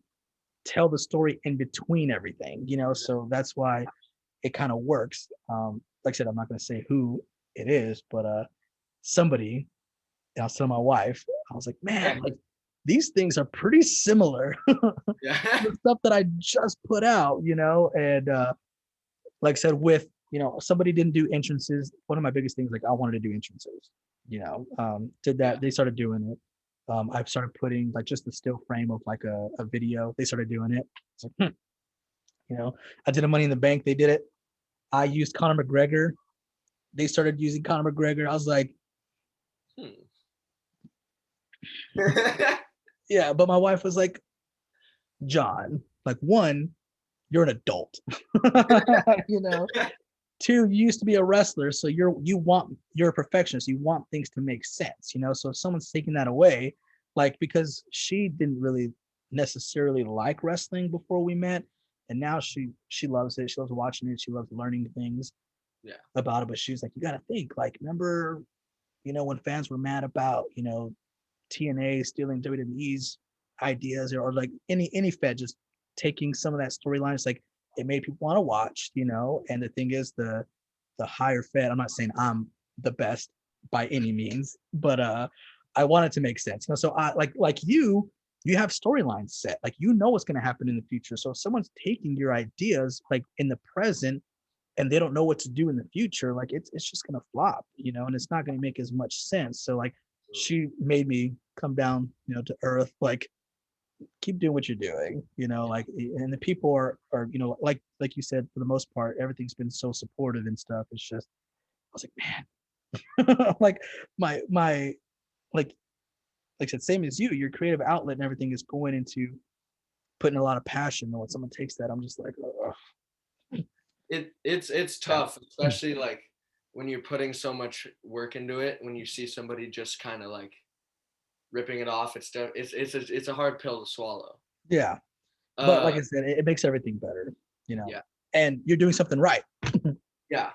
tell the story in between everything, so that's why it kind of works. Like I said, I'm not going to say who it is, but somebody, and I was telling my wife, I was like, man, like these things are pretty similar to the stuff that I just put out, and like I said, with somebody didn't do entrances. One of my biggest things, like I wanted to do entrances, did that. They started doing it. I started putting like just the still frame of like a video. They started doing it. It's like, I did a Money in the Bank. They did it. I used Conor McGregor. They started using Conor McGregor. I was like, yeah. But my wife was like, John, like one, you're an adult. Two, you used to be a wrestler, so you're a perfectionist. You want things to make sense, So if someone's taking that away, like because she didn't really necessarily like wrestling before we met, and now she loves it. She loves watching it. She loves learning things about it. But she's like, you got to think, like, remember, when fans were mad about, TNA stealing WWE's ideas, or like any Fed just taking some of that storyline. It's like it made people want to watch, And the thing is, the higher Fed. I'm not saying I'm the best by any means, but I want it to make sense. So I like you have storylines set, like what's going to happen in the future. So if someone's taking your ideas like in the present and they don't know what to do in the future, like it's just going to flop, and it's not going to make as much sense. So like she made me come down, to earth, like keep doing what you're doing, like, and the people are, like you said, for the most part, everything's been so supportive and stuff. It's just, I was like, man, like my, like I said, same as you, your creative outlet and everything is going into putting a lot of passion. And when someone takes that, I'm just like, oh. It's tough, especially like when you're putting so much work into it. When you see somebody just kind of like ripping it off, it's a hard pill to swallow. Yeah, but like I said, it makes everything better, Yeah, and you're doing something right. yeah.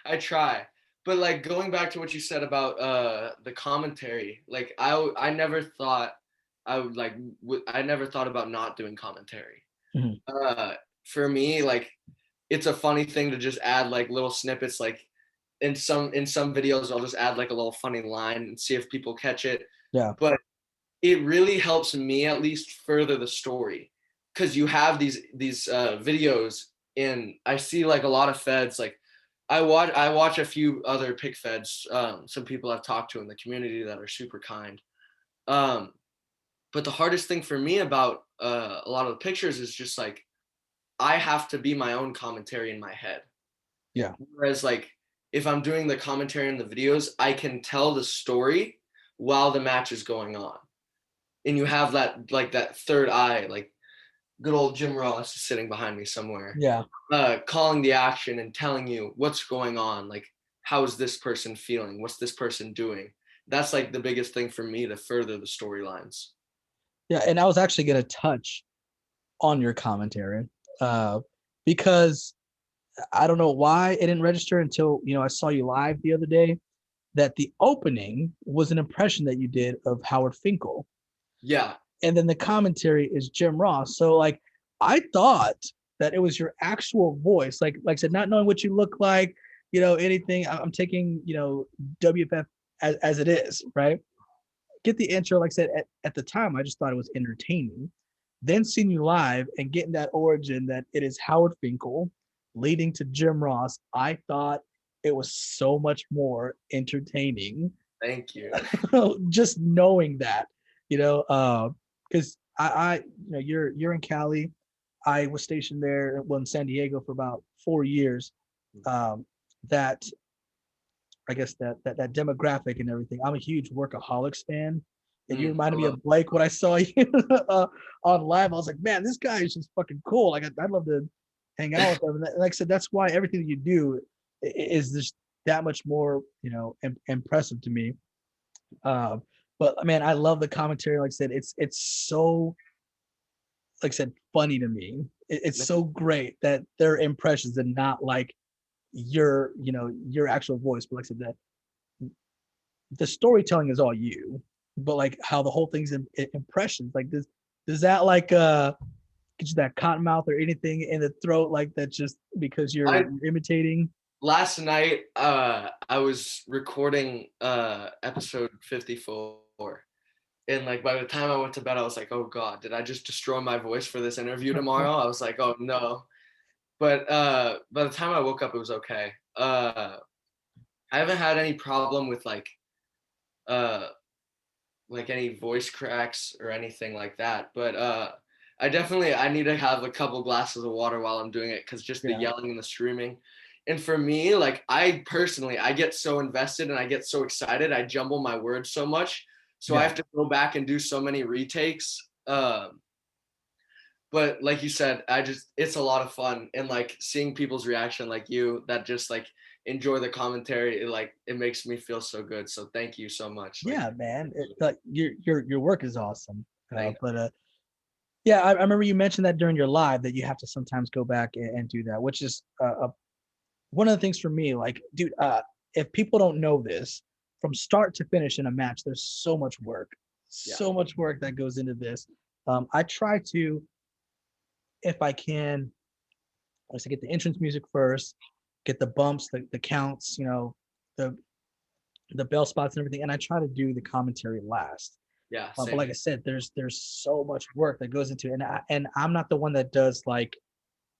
I try, but like going back to what you said about the commentary, like I never thought I would like I never thought about not doing commentary. Mm-hmm. For me, like it's a funny thing to just add like little snippets, like in some videos I'll just add like a little funny line and see if people catch it. Yeah, but it really helps me at least further the story, because you have these videos, and I see like a lot of Feds, like I watch a few other Pic Feds, some people I've talked to in the community that are super kind, um But the hardest thing for me about a lot of the pictures is just like I have to be my own commentary in my head. Yeah. Whereas like if I'm doing the commentary in the videos, I can tell the story while the match is going on. And you have that like that third eye, like good old Jim Ross is sitting behind me somewhere, Yeah. calling the action and telling you what's going on. Like, how is this person feeling? What's this person doing? That's like the biggest thing for me to further the storylines. Yeah. And I was actually going to touch on your commentary because I don't know why it didn't register until, I saw you live the other day, that the opening was an impression that you did of Howard Finkel. Yeah. And then the commentary is Jim Ross. So like I thought that it was your actual voice. Like I said, not knowing what you look like, anything. I'm taking, WFF as it is, right? Get the intro, like I said, at the time, I just thought it was entertaining. Then seeing you live and getting that origin that it is Howard Finkel leading to Jim Ross, I thought it was so much more entertaining. Thank you. Just knowing that, because you're in Cali. I was stationed there, well, in San Diego for about 4 years. That I guess that demographic and everything. I'm a huge Workaholics fan, and you reminded me of Blake when I saw you on live. I was like, man, this guy is just fucking cool. Like I'd love to hang out with him. And like I said, that's why everything that you do is just that much more, impressive to me. But man, I love the commentary. Like I said, it's so, like I said, funny to me. It's so great that they're impressions and not like your actual voice. But like I said, that the storytelling is all you, but like how the whole thing's impressions. Like does that like get you that cotton mouth or anything in the throat like that just because you're imitating? Last night, I was recording episode 54. And like by the time I went to bed, I was like, oh God, did I just destroy my voice for this interview tomorrow? I was like, oh no. But by the time I woke up, it was okay. I haven't had any problem with uh like any voice cracks or anything like that. But I need to have a couple glasses of water while I'm doing it because just the yelling and the screaming. And for me, like I personally, I get so invested and I get so excited, I jumble my words so much. So I have to go back and do so many retakes. But like you said, it's a lot of fun, and like seeing people's reaction, like you, that just like enjoy the commentary, it makes me feel so good. So thank you so much. Yeah, man, like your work is awesome. Thank But yeah, I remember you mentioned that during your live that you have to sometimes go back and do that, which is one of the things for me. Like, dude, if people don't know this, from start to finish in a match, there's so much work, so much work that goes into this. I try to, if I can, I to get the entrance music first, get the bumps, the counts, the bell spots and everything, and I try to do the commentary last. Yeah, But like I said, there's so much work that goes into it, and I'm not the one that does like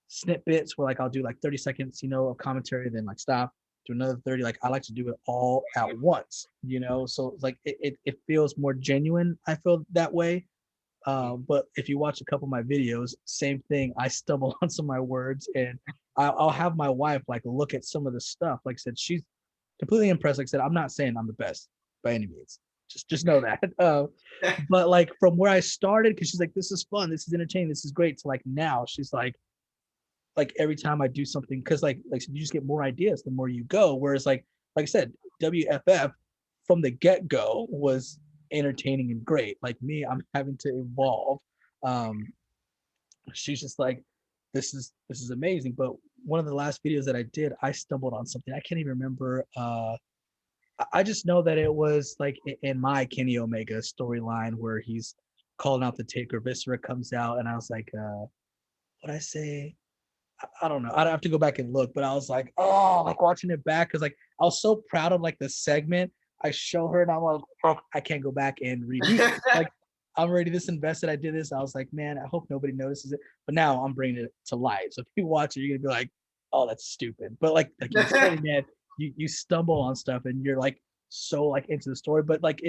snippets where like I'll do like 30 seconds, of commentary, then like stop, do another 30. Like I like to do it all at once, so it's like it feels more genuine. I feel that way. But if you watch a couple of my videos, same thing. I stumble on some of my words, and I'll have my wife like look at some of the stuff. Like I said, she's completely impressed. Like I said, I'm not saying I'm the best by any means. Just know that. But like from where I started, because she's like, this is fun, this is entertaining, this is great. To like now, she's like every time I do something, because like you just get more ideas the more you go. Whereas like I said, WFF from the get go was entertaining and great. Like me, I'm having to evolve. She's just like, this is amazing. But one of the last videos that I did, I stumbled on something. I can't even remember. I just know that it was like in my Kenny Omega storyline where he's calling out the Taker. Viscera comes out, and I was like, what I say? I don't know. I'd have to go back and look, but I was like, oh, like watching it back because like I was so proud of like the segment. I show her and I'm like, oh, I can't go back and redo this. Like I'm already this invested. I did this. I was like, man, I hope nobody notices it. But now I'm bringing it to life. So if you watch it, you're gonna be like, oh, that's stupid. But like you said, man, you stumble on stuff and you're like so like into the story. But like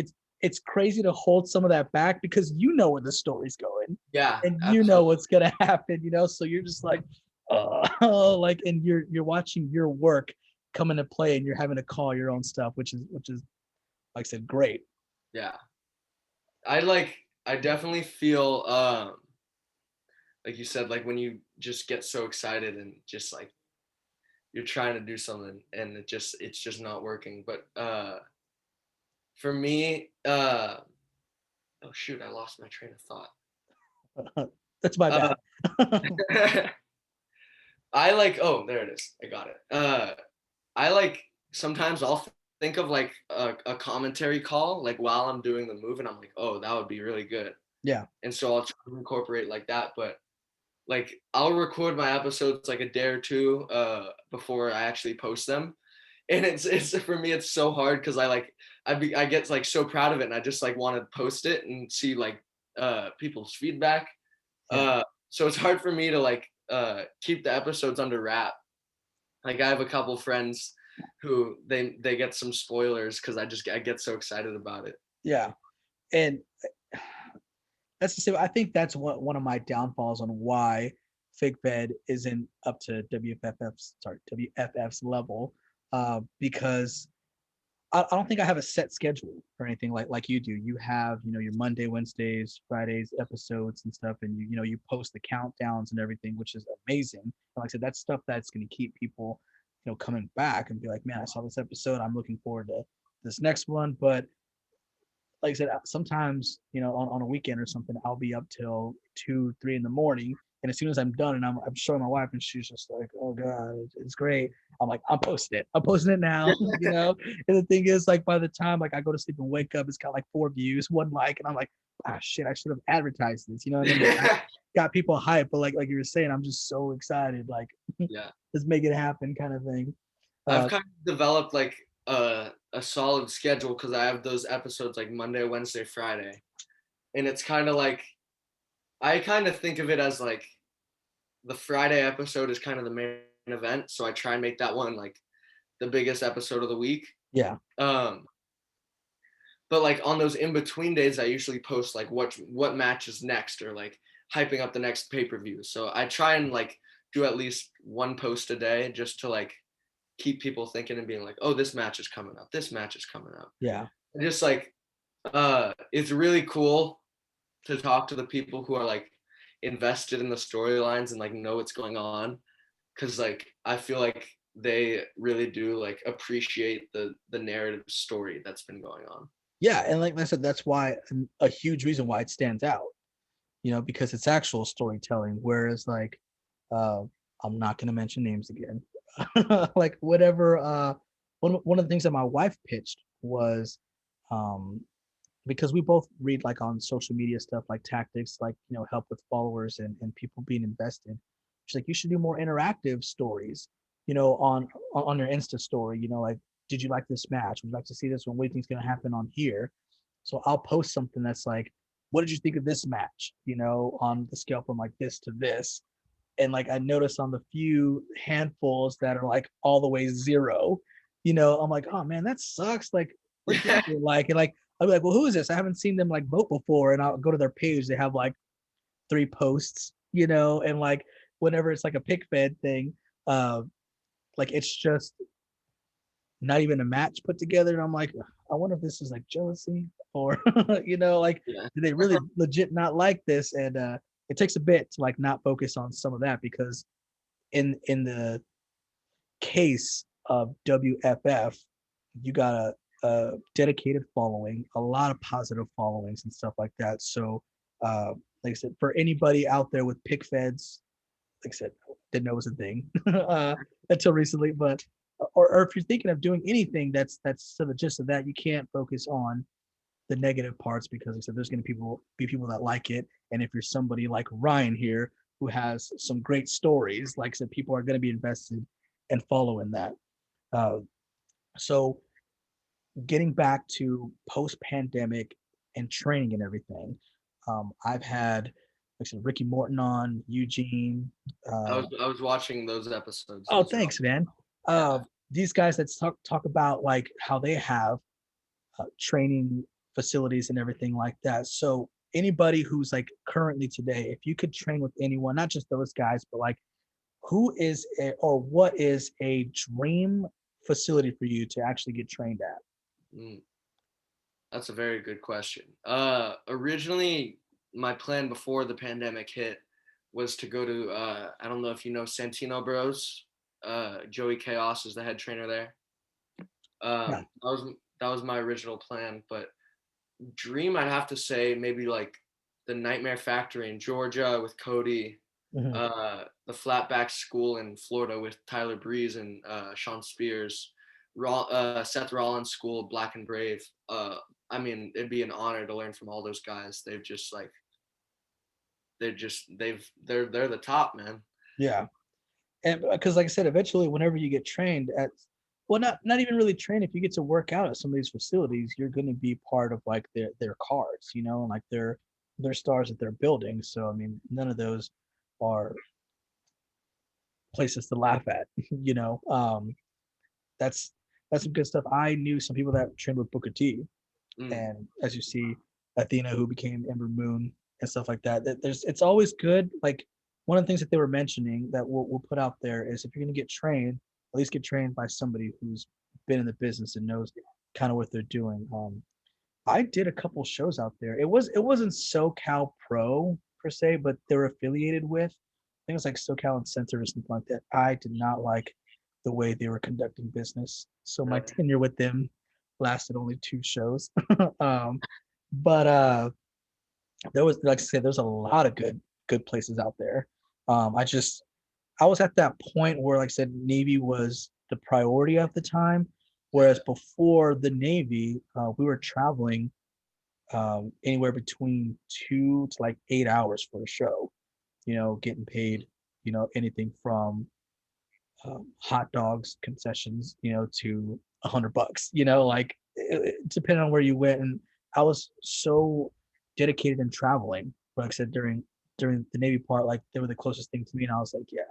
it's crazy to hold some of that back because you know where the story's going Yeah, and you know absolutely. what's gonna happen, so you're just like, like, and you're watching your work come into play and you're having to call your own stuff, which is like I said, great. Yeah. I definitely feel like you said, like when you just get so excited and just like you're trying to do something and it's just not working. But for me, oh shoot, I lost my train of thought. That's my Uh, bad. I like, oh, there it is. I got it. I like sometimes I'll think of like a commentary call like while I'm doing the move, and I'm like, oh, that would be really good. Yeah. And so I'll try to incorporate like that. But like I'll record my episodes like a day or two before I actually post them, and it's for me it's so hard because I get like so proud of it, and I just like want to post it and see like people's feedback. Yeah. So it's hard for me to like keep the episodes under wrap. Like I have a couple friends who they get some spoilers because I get so excited about it. Yeah. And that's the same. I think that's one of my downfalls on why Fig Fed isn't up to WFF's level, because I don't think I have a set schedule or anything like you do. You have, your Monday, Wednesdays, Fridays episodes and stuff, and you post the countdowns and everything, which is amazing. And like I said, that's stuff that's going to keep people, coming back and be like, man, I saw this episode. I'm looking forward to this next one. But like I said, sometimes, on a weekend or something, I'll be up till 2, 3 in the morning. And as soon as I'm done and I'm showing my wife and she's just like, oh God, it's great. I'm like, I'm posting it. I'm posting it now, And the thing is, like, by the time like I go to sleep and wake up, it's got like 4 views, 1 like, and I'm like, ah, shit, I should have advertised this, and then got people hyped. But like you were saying, I'm just so excited, like, Yeah. let's make it happen kind of thing. I've Uh, kind of developed like a solid schedule because I have those episodes like Monday, Wednesday, Friday. And it's kind of like I kind of think of it as like the Friday episode is kind of the main event. So I try and make that one like the biggest episode of the week. yeah, Um, but like on those in between days, I usually post like what match is next or like hyping up the next pay-per-view. So I try and like do at least one post a day just to like keep people thinking and being like, oh, this match is coming up. This match is coming up. yeah, And just like it's really cool to talk to the people who are like invested in the storylines and like know what's going on. Cause like I feel like they really do like appreciate the narrative story that's been going on. yeah. And like I said, that's why a huge reason why it stands out, because it's actual storytelling. Whereas like, uh, I'm not going to mention names again. Like whatever. One of the things that my wife pitched was, um, because we both read like on social media stuff like tactics, like help with followers and people being invested. She's like, you should do more interactive stories, on your Insta story. Like, did you like this match? Would you like to see this one? What do you think's going to happen on here? So I'll post something that's like, what did you think of this match? On the scale from like this to this. And like I noticed on the few handfuls that are like all the way 0, I'm like, oh man, that sucks. Like, what did they like? And like I'll be like, well, who is this? I haven't seen them like vote before. And I'll go to their page. They have like 3 posts, and like whenever it's like a pick fed thing, uh, like it's just not even a match put together. And I'm like, I wonder if this is like jealousy or, like, Yeah. do they really legit not like this? And it takes a bit to like not focus on some of that because in the case of WFF, you got a dedicated following, a lot of positive followings and stuff like that. So, like I said, for anybody out there with Pic Feds, like I said, didn't know it was a thing until recently. But or if you're thinking of doing anything that's to the gist of that, you can't focus on the negative parts because like I said, there's going to be people that like it. And if you're somebody like Ryan here who has some great stories, like I said, people are going to be invested and following that. Uh, so getting back to post-pandemic and training and everything, I've had, like I said, Ricky Morton on, Eugene. I was watching those episodes Oh, as well. thanks, man. Yeah. These guys that talk about like how they have training facilities and everything like that. So anybody who's like currently today, if you could train with anyone, not just those guys, but like who is or what is a dream facility for you to actually get trained at? Mm, that's a very good question. Originally, my plan before the pandemic hit was to go to, I don't know if you know Santino Bros. Joey Chaos is the head trainer there. Yeah. That was my original plan, but dream, I'd have to say maybe like the Nightmare Factory in Georgia with Cody, Mhm. the Flatback School in Florida with Tyler Breeze and Sean Spears, Seth Rollins School, Black and Brave. I mean, it'd be an honor to learn from all those guys. They've just like they're the top, man. Yeah. And because like I said, eventually whenever you get trained at, well, not even really trained, if you get to work out at some of these facilities, you're going to be part of like their cards, and like their stars that they're building. So I mean, none of those are places to laugh at. you know um that's that's some good stuff. I knew some people that trained with Booker T, Mm, and as you see, Athena, who became Ember Moon, and stuff like that. It's always good. Like one of the things that they were mentioning that we'll put out there is if you're going to get trained, at least get trained by somebody who's been in the business and knows kind of what they're doing. I did a couple shows out there. It wasn't SoCal Pro per se, but they're affiliated with things like SoCal Incentive or something like that. I did not like the way they were conducting business, so my really? tenure with them lasted only 2 shows. um, but there was, like I said, there's a lot of good places out there. I was at that point where, like I said, Navy was the priority at the time, Yeah. whereas before the Navy, we were traveling anywhere between 2 to like 8 hours for a show. Getting paid, anything from hot dogs concessions, to $100. Like depending on where you went. And I was so dedicated in traveling. Like I said, during the Navy part, like they were the closest thing to me, and I was like, yeah,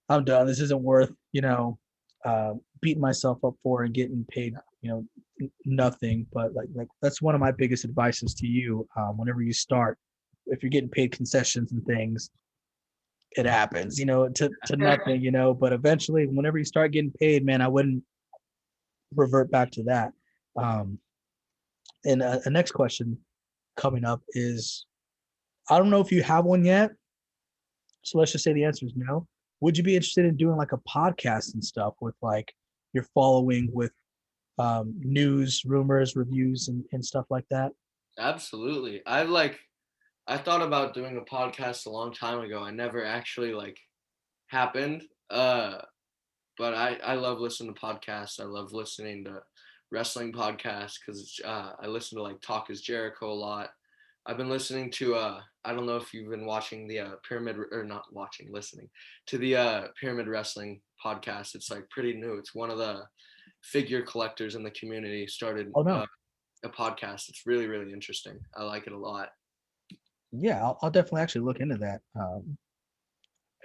I'm done. This isn't worth, beating myself up for and getting paid, nothing. But like that's one of my biggest advices to you. Whenever you start, if you're getting paid concessions and things, it happens, to nothing, But eventually, whenever you start getting paid, man, I wouldn't revert back to that. Um, and a next question coming up is, I don't know if you have one yet, so let's just say the answer is no. Would you be interested in doing like a podcast and stuff with like your following with news, rumors, reviews, and stuff like that? Absolutely. I thought about doing a podcast a long time ago. I never actually like happened. But I love listening to podcasts. I love listening to wrestling podcasts because I listen to like Talk is Jericho a lot. I've been listening to I don't know if you've been watching the Pyramid or not watching, listening to the Pyramid Wrestling podcast. It's like pretty new. It's one of the figure collectors in the community started Oh no. a podcast. It's really really interesting. I like it a lot. Yeah, I'll definitely actually look into that.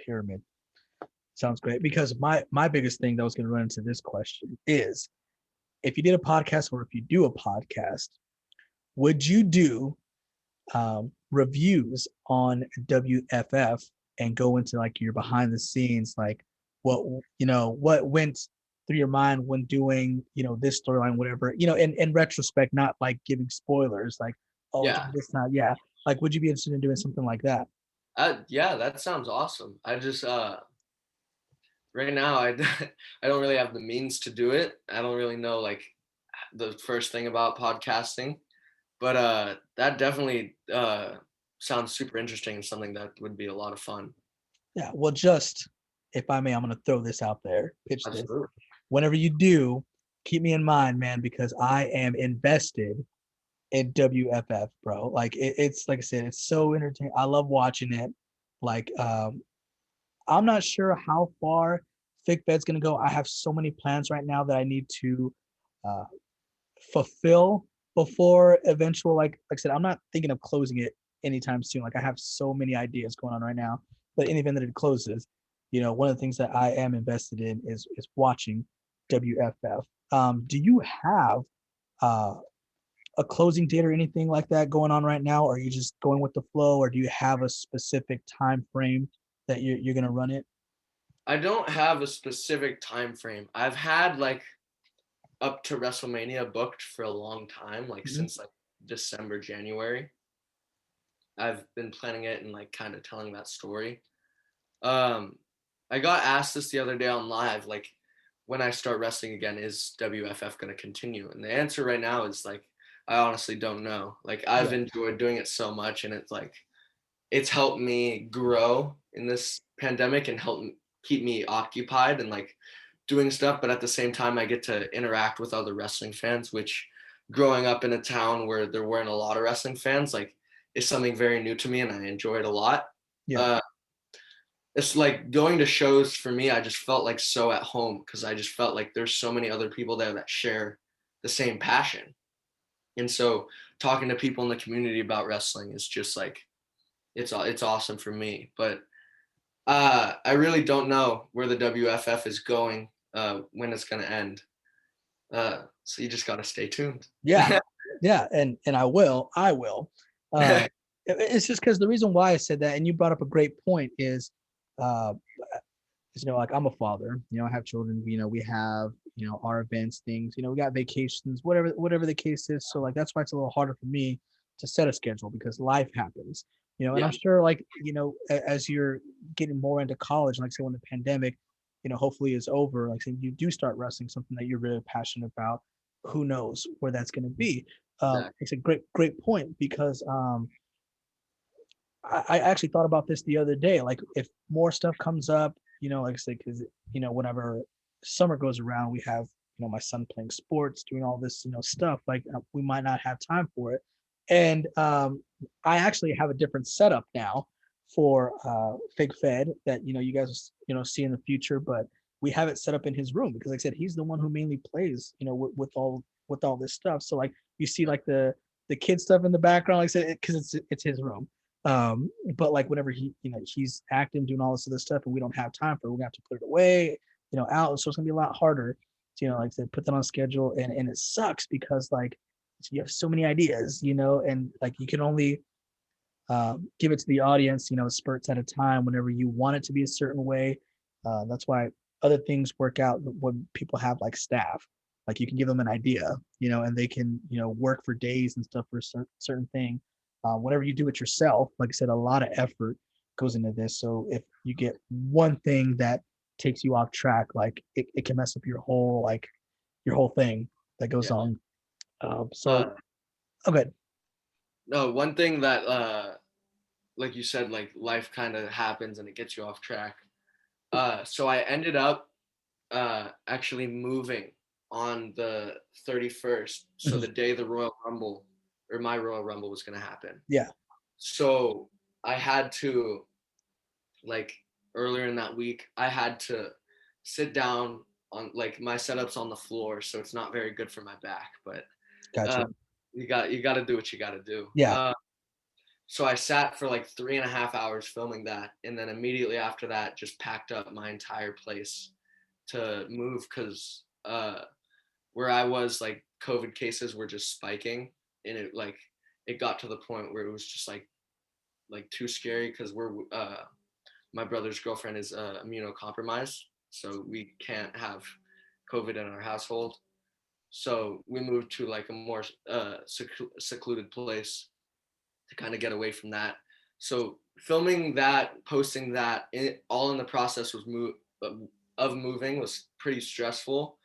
Pyramid sounds great, because my biggest thing that was going to run into this question is, if you did a podcast, or if you do a podcast, would you do reviews on WFF and go into like your behind the scenes, like what went through your mind when doing this storyline, whatever, in retrospect, not like giving spoilers, like, oh, Yeah, during this time, yeah, like would you be interested in doing something like that? yeah, that sounds awesome. I just right now I don't really have the means to do it. I don't really know like the first thing about podcasting, but that definitely sounds super interesting and something that would be a lot of fun. Yeah, well, just if I may, I'm going to throw this out there, pitch this. Absolutely. Whenever you do, keep me in mind, man, because I am invested in WFF, bro. Like it's like I said, it's so entertaining. I love watching it. Like I'm not sure how far Pic Fed's gonna go. I have so many plans right now that I need to uh, fulfill before eventual. Like I said, I'm not thinking of closing it anytime soon. Like I have so many ideas going on right now. But in the event that it closes, one of the things that I am invested in is watching WFF. Do you have uh, a closing date or anything like that going on right now? Or are you just going with the flow, or do you have a specific time frame that you're gonna run it? I don't have a specific time frame. I've had like up to WrestleMania booked for a long time, like Mhm. since like December, January. I've been planning it and like kind of telling that story. Um, I got asked this the other day on live, like when I start wrestling again, is WFF going to continue? And the answer right now is like, I honestly don't know. Like I've Yeah, enjoyed doing it so much, and it's like it's helped me grow in this pandemic and help keep me occupied and like doing stuff. But at the same time, I get to interact with other wrestling fans, which growing up in a town where there weren't a lot of wrestling fans, like is something very new to me, and I enjoy it a lot. yeah, Uh, it's like going to shows for me. I just felt like so at home because I just felt like there's so many other people there that share the same passion. And so talking to people in the community about wrestling is just like it's awesome for me. But I really don't know where the WFF is going, when it's gonna end. So you just gotta stay tuned. yeah, yeah. And I will. Uh, it's just because the reason why I said that, and you brought up a great point, uh, is like I'm a father. I have children. We have our events, things. We got vacations, whatever the case is. So like that's why it's a little harder for me to set a schedule because life happens. And Yeah, I'm sure like as you're getting more into college, like say when the pandemic, hopefully is over, like say you do start wrestling, something that you're really passionate about. Who knows where that's going to be? exactly. It's a great point because I actually thought about this the other day. Like, if more stuff comes up, like I said, because whenever summer goes around, we have my son playing sports, doing all this stuff. Like, we might not have time for it, and I actually have a different setup now for Fig Fed that you guys see in the future, but we have it set up in his room because, like I said, he's the one who mainly plays, with all this stuff. So like you see like the kid stuff in the background, like I said, because it's his room. But like whenever he's acting, doing all this other stuff, and we don't have time for it, we're gonna have to put it away, out. So it's gonna be a lot harder to, like I said, put that on schedule. And it sucks because like you have so many ideas, and like you can only give it to the audience, spurts at a time whenever you want it to be a certain way. That's why other things work out when people have like staff. Like you can give them an idea, and they can, work for days and stuff for a certain thing. Whenever you do it yourself, like I said, a lot of effort goes into this. So if you get one thing that takes you off track, like it can mess up your whole thing that goes Yeah. on. So Uh, okay. no, one thing that like you said, like life kind of happens and it gets you off track. So I ended up actually moving on the 31st. So the day the Royal Rumble or my Royal Rumble was going to happen. Yeah. So I had to, like, earlier in that week, I had to sit down on, like, my setup's on the floor, so it's not very good for my back, but uh, Gotcha. you got to do what you got to do. Yeah. So I sat for like 3.5 hours filming that, and then immediately after that, just packed up my entire place to move because where I was, like, COVID cases were just spiking, and it got to the point where it was just like too scary because we're my brother's girlfriend is immunocompromised, so we can't have COVID in our household. So we moved to like a more secluded place to kind of get away from that. So filming that, posting that, all in the process of moving was pretty stressful,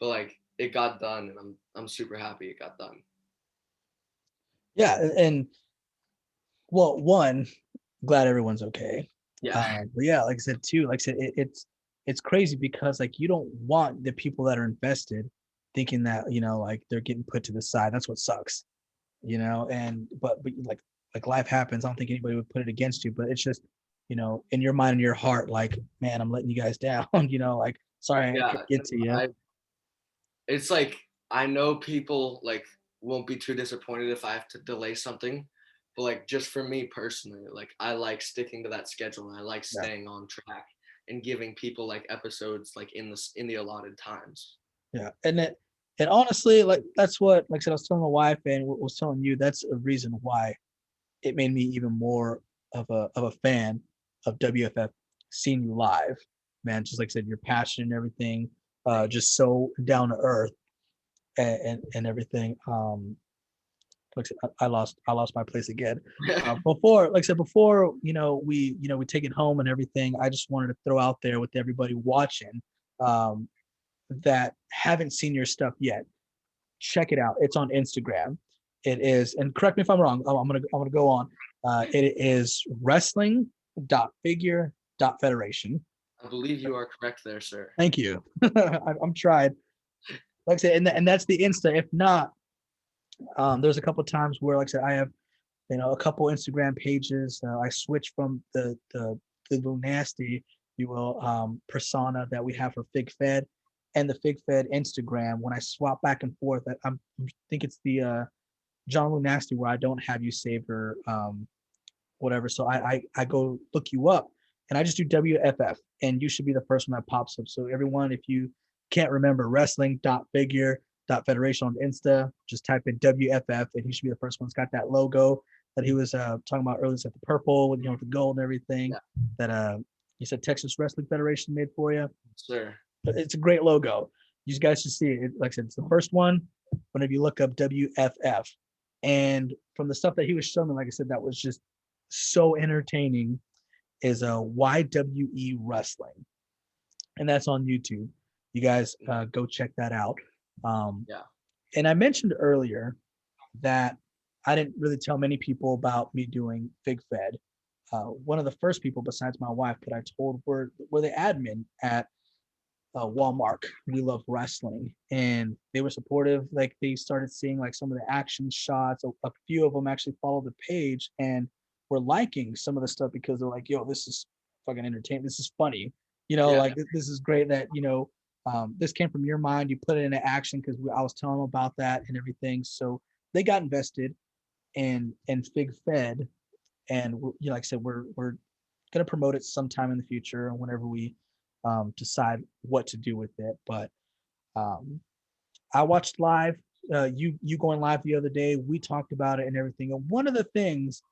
but like it got done, and I'm super happy it got done. Yeah. And well, one, glad everyone's okay. Yeah, But yeah, like I said too, like I said, it's crazy because like you don't want the people that are invested thinking that like they're getting put to the side. That's what sucks, And but like life happens. I don't think anybody would put it against you, but it's just in your mind and your heart, like man, I'm letting you guys down. Like sorry I yeah. could get to you. I It's like I know people like won't be too disappointed if I have to delay something, but like just for me personally, like I like sticking to that schedule and I like Yeah, staying on track and giving people like episodes like in the allotted times. yeah, And honestly, like that's what, like I said, I was telling my wife and was telling you, that's a reason why it made me even more of a fan of WFF seeing you live, man. Just like I said, your passion and everything, just so down to earth and everything. Like I said, I lost my place again. Before, like I said, before we take it home and everything. I just wanted to throw out there with everybody watching um, that haven't seen your stuff yet. Check it out. It's on Instagram. It is, and correct me if I'm wrong. I'm gonna go on. It is wrestling.figure.federation. I believe you are correct there, sir. Thank you. I'm tried. Like I said, and that's the Insta. If not, there's a couple times where, like I said, I have a couple Instagram pages. I switch from the Lunasty, you will, persona that we have for Fig Fed and the Fig Fed Instagram. When I swap back and forth, I think it's the John Lunasty where I don't have you saved or whatever. So I go look you up and I just do WFF and you should be the first one that pops up. So everyone, if you can't remember wrestling.figure.federation on Insta, just type in WFF and he should be the first one. It's got that logo that he was talking about earlier, it's like the purple with with the gold and everything. Yeah. That you said Texas Wrestling Federation made for you. Sure. It's a great logo. You guys should see it. Like I said, it's the first one. Whenever you look up WFF, and from the stuff that he was showing me, like I said, that was just so entertaining. Is a YWE Wrestling, and that's on YouTube. You guys go check that out. Yeah. And I mentioned earlier that I didn't really tell many people about me doing Fig Fed. One of the first people besides my wife that I told were the admin at Walmart. We love wrestling, and they were supportive. Like they started seeing like some of the action shots. A few of them actually followed the page and were liking some of the stuff because they're like, "Yo, this is fucking entertaining. This is funny. Like this is great that this came from your mind. You put it into action because I was telling them about that and everything. So they got invested in Fig Fed, and like I said, we're gonna promote it sometime in the future whenever we decide what to do with it. But I watched live. You going live the other day. We talked about it and everything. And one of the things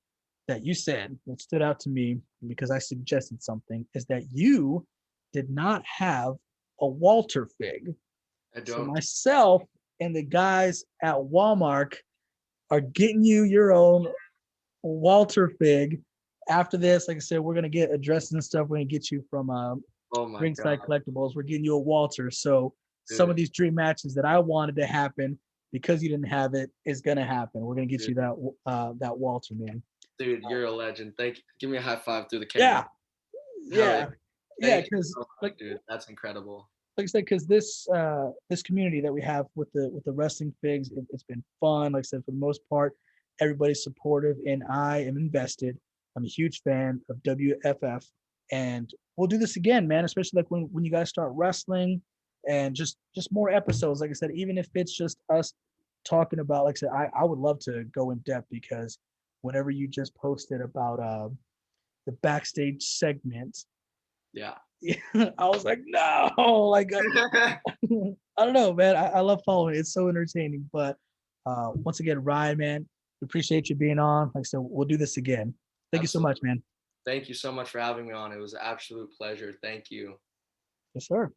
that you said that stood out to me because I suggested something is that you did not have a Walter fig. I don't. So myself and the guys at Walmart are getting you your own Walter fig. After this, like I said, we're gonna get addresses and stuff. We're gonna get you from Ringside Collectibles. We're getting you a Walter. So some of these dream matches that I wanted to happen because you didn't have it is gonna happen. We're gonna get you that Walter, man. Dude, you're a legend. Thank you. Give me a high five through the camera. Yeah. Because like, dude, that's incredible. Like I said, because this community that we have with the wrestling figs, it's been fun. Like I said, for the most part, everybody's supportive, and I am invested. I'm a huge fan of WFF, and we'll do this again, man. Especially like when you guys start wrestling, and just more episodes. Like I said, even if it's just us talking about, like I said, I would love to go in depth because whenever you just posted about the backstage segment, yeah, I was like, no, like I don't know, man. I love following it. It's so entertaining. But once again, Ryan, man, we appreciate you being on. Like I said, we'll do this again. Thank you so much, man. Thank you so much for having me on. It was an absolute pleasure. Thank you. Yes, sir.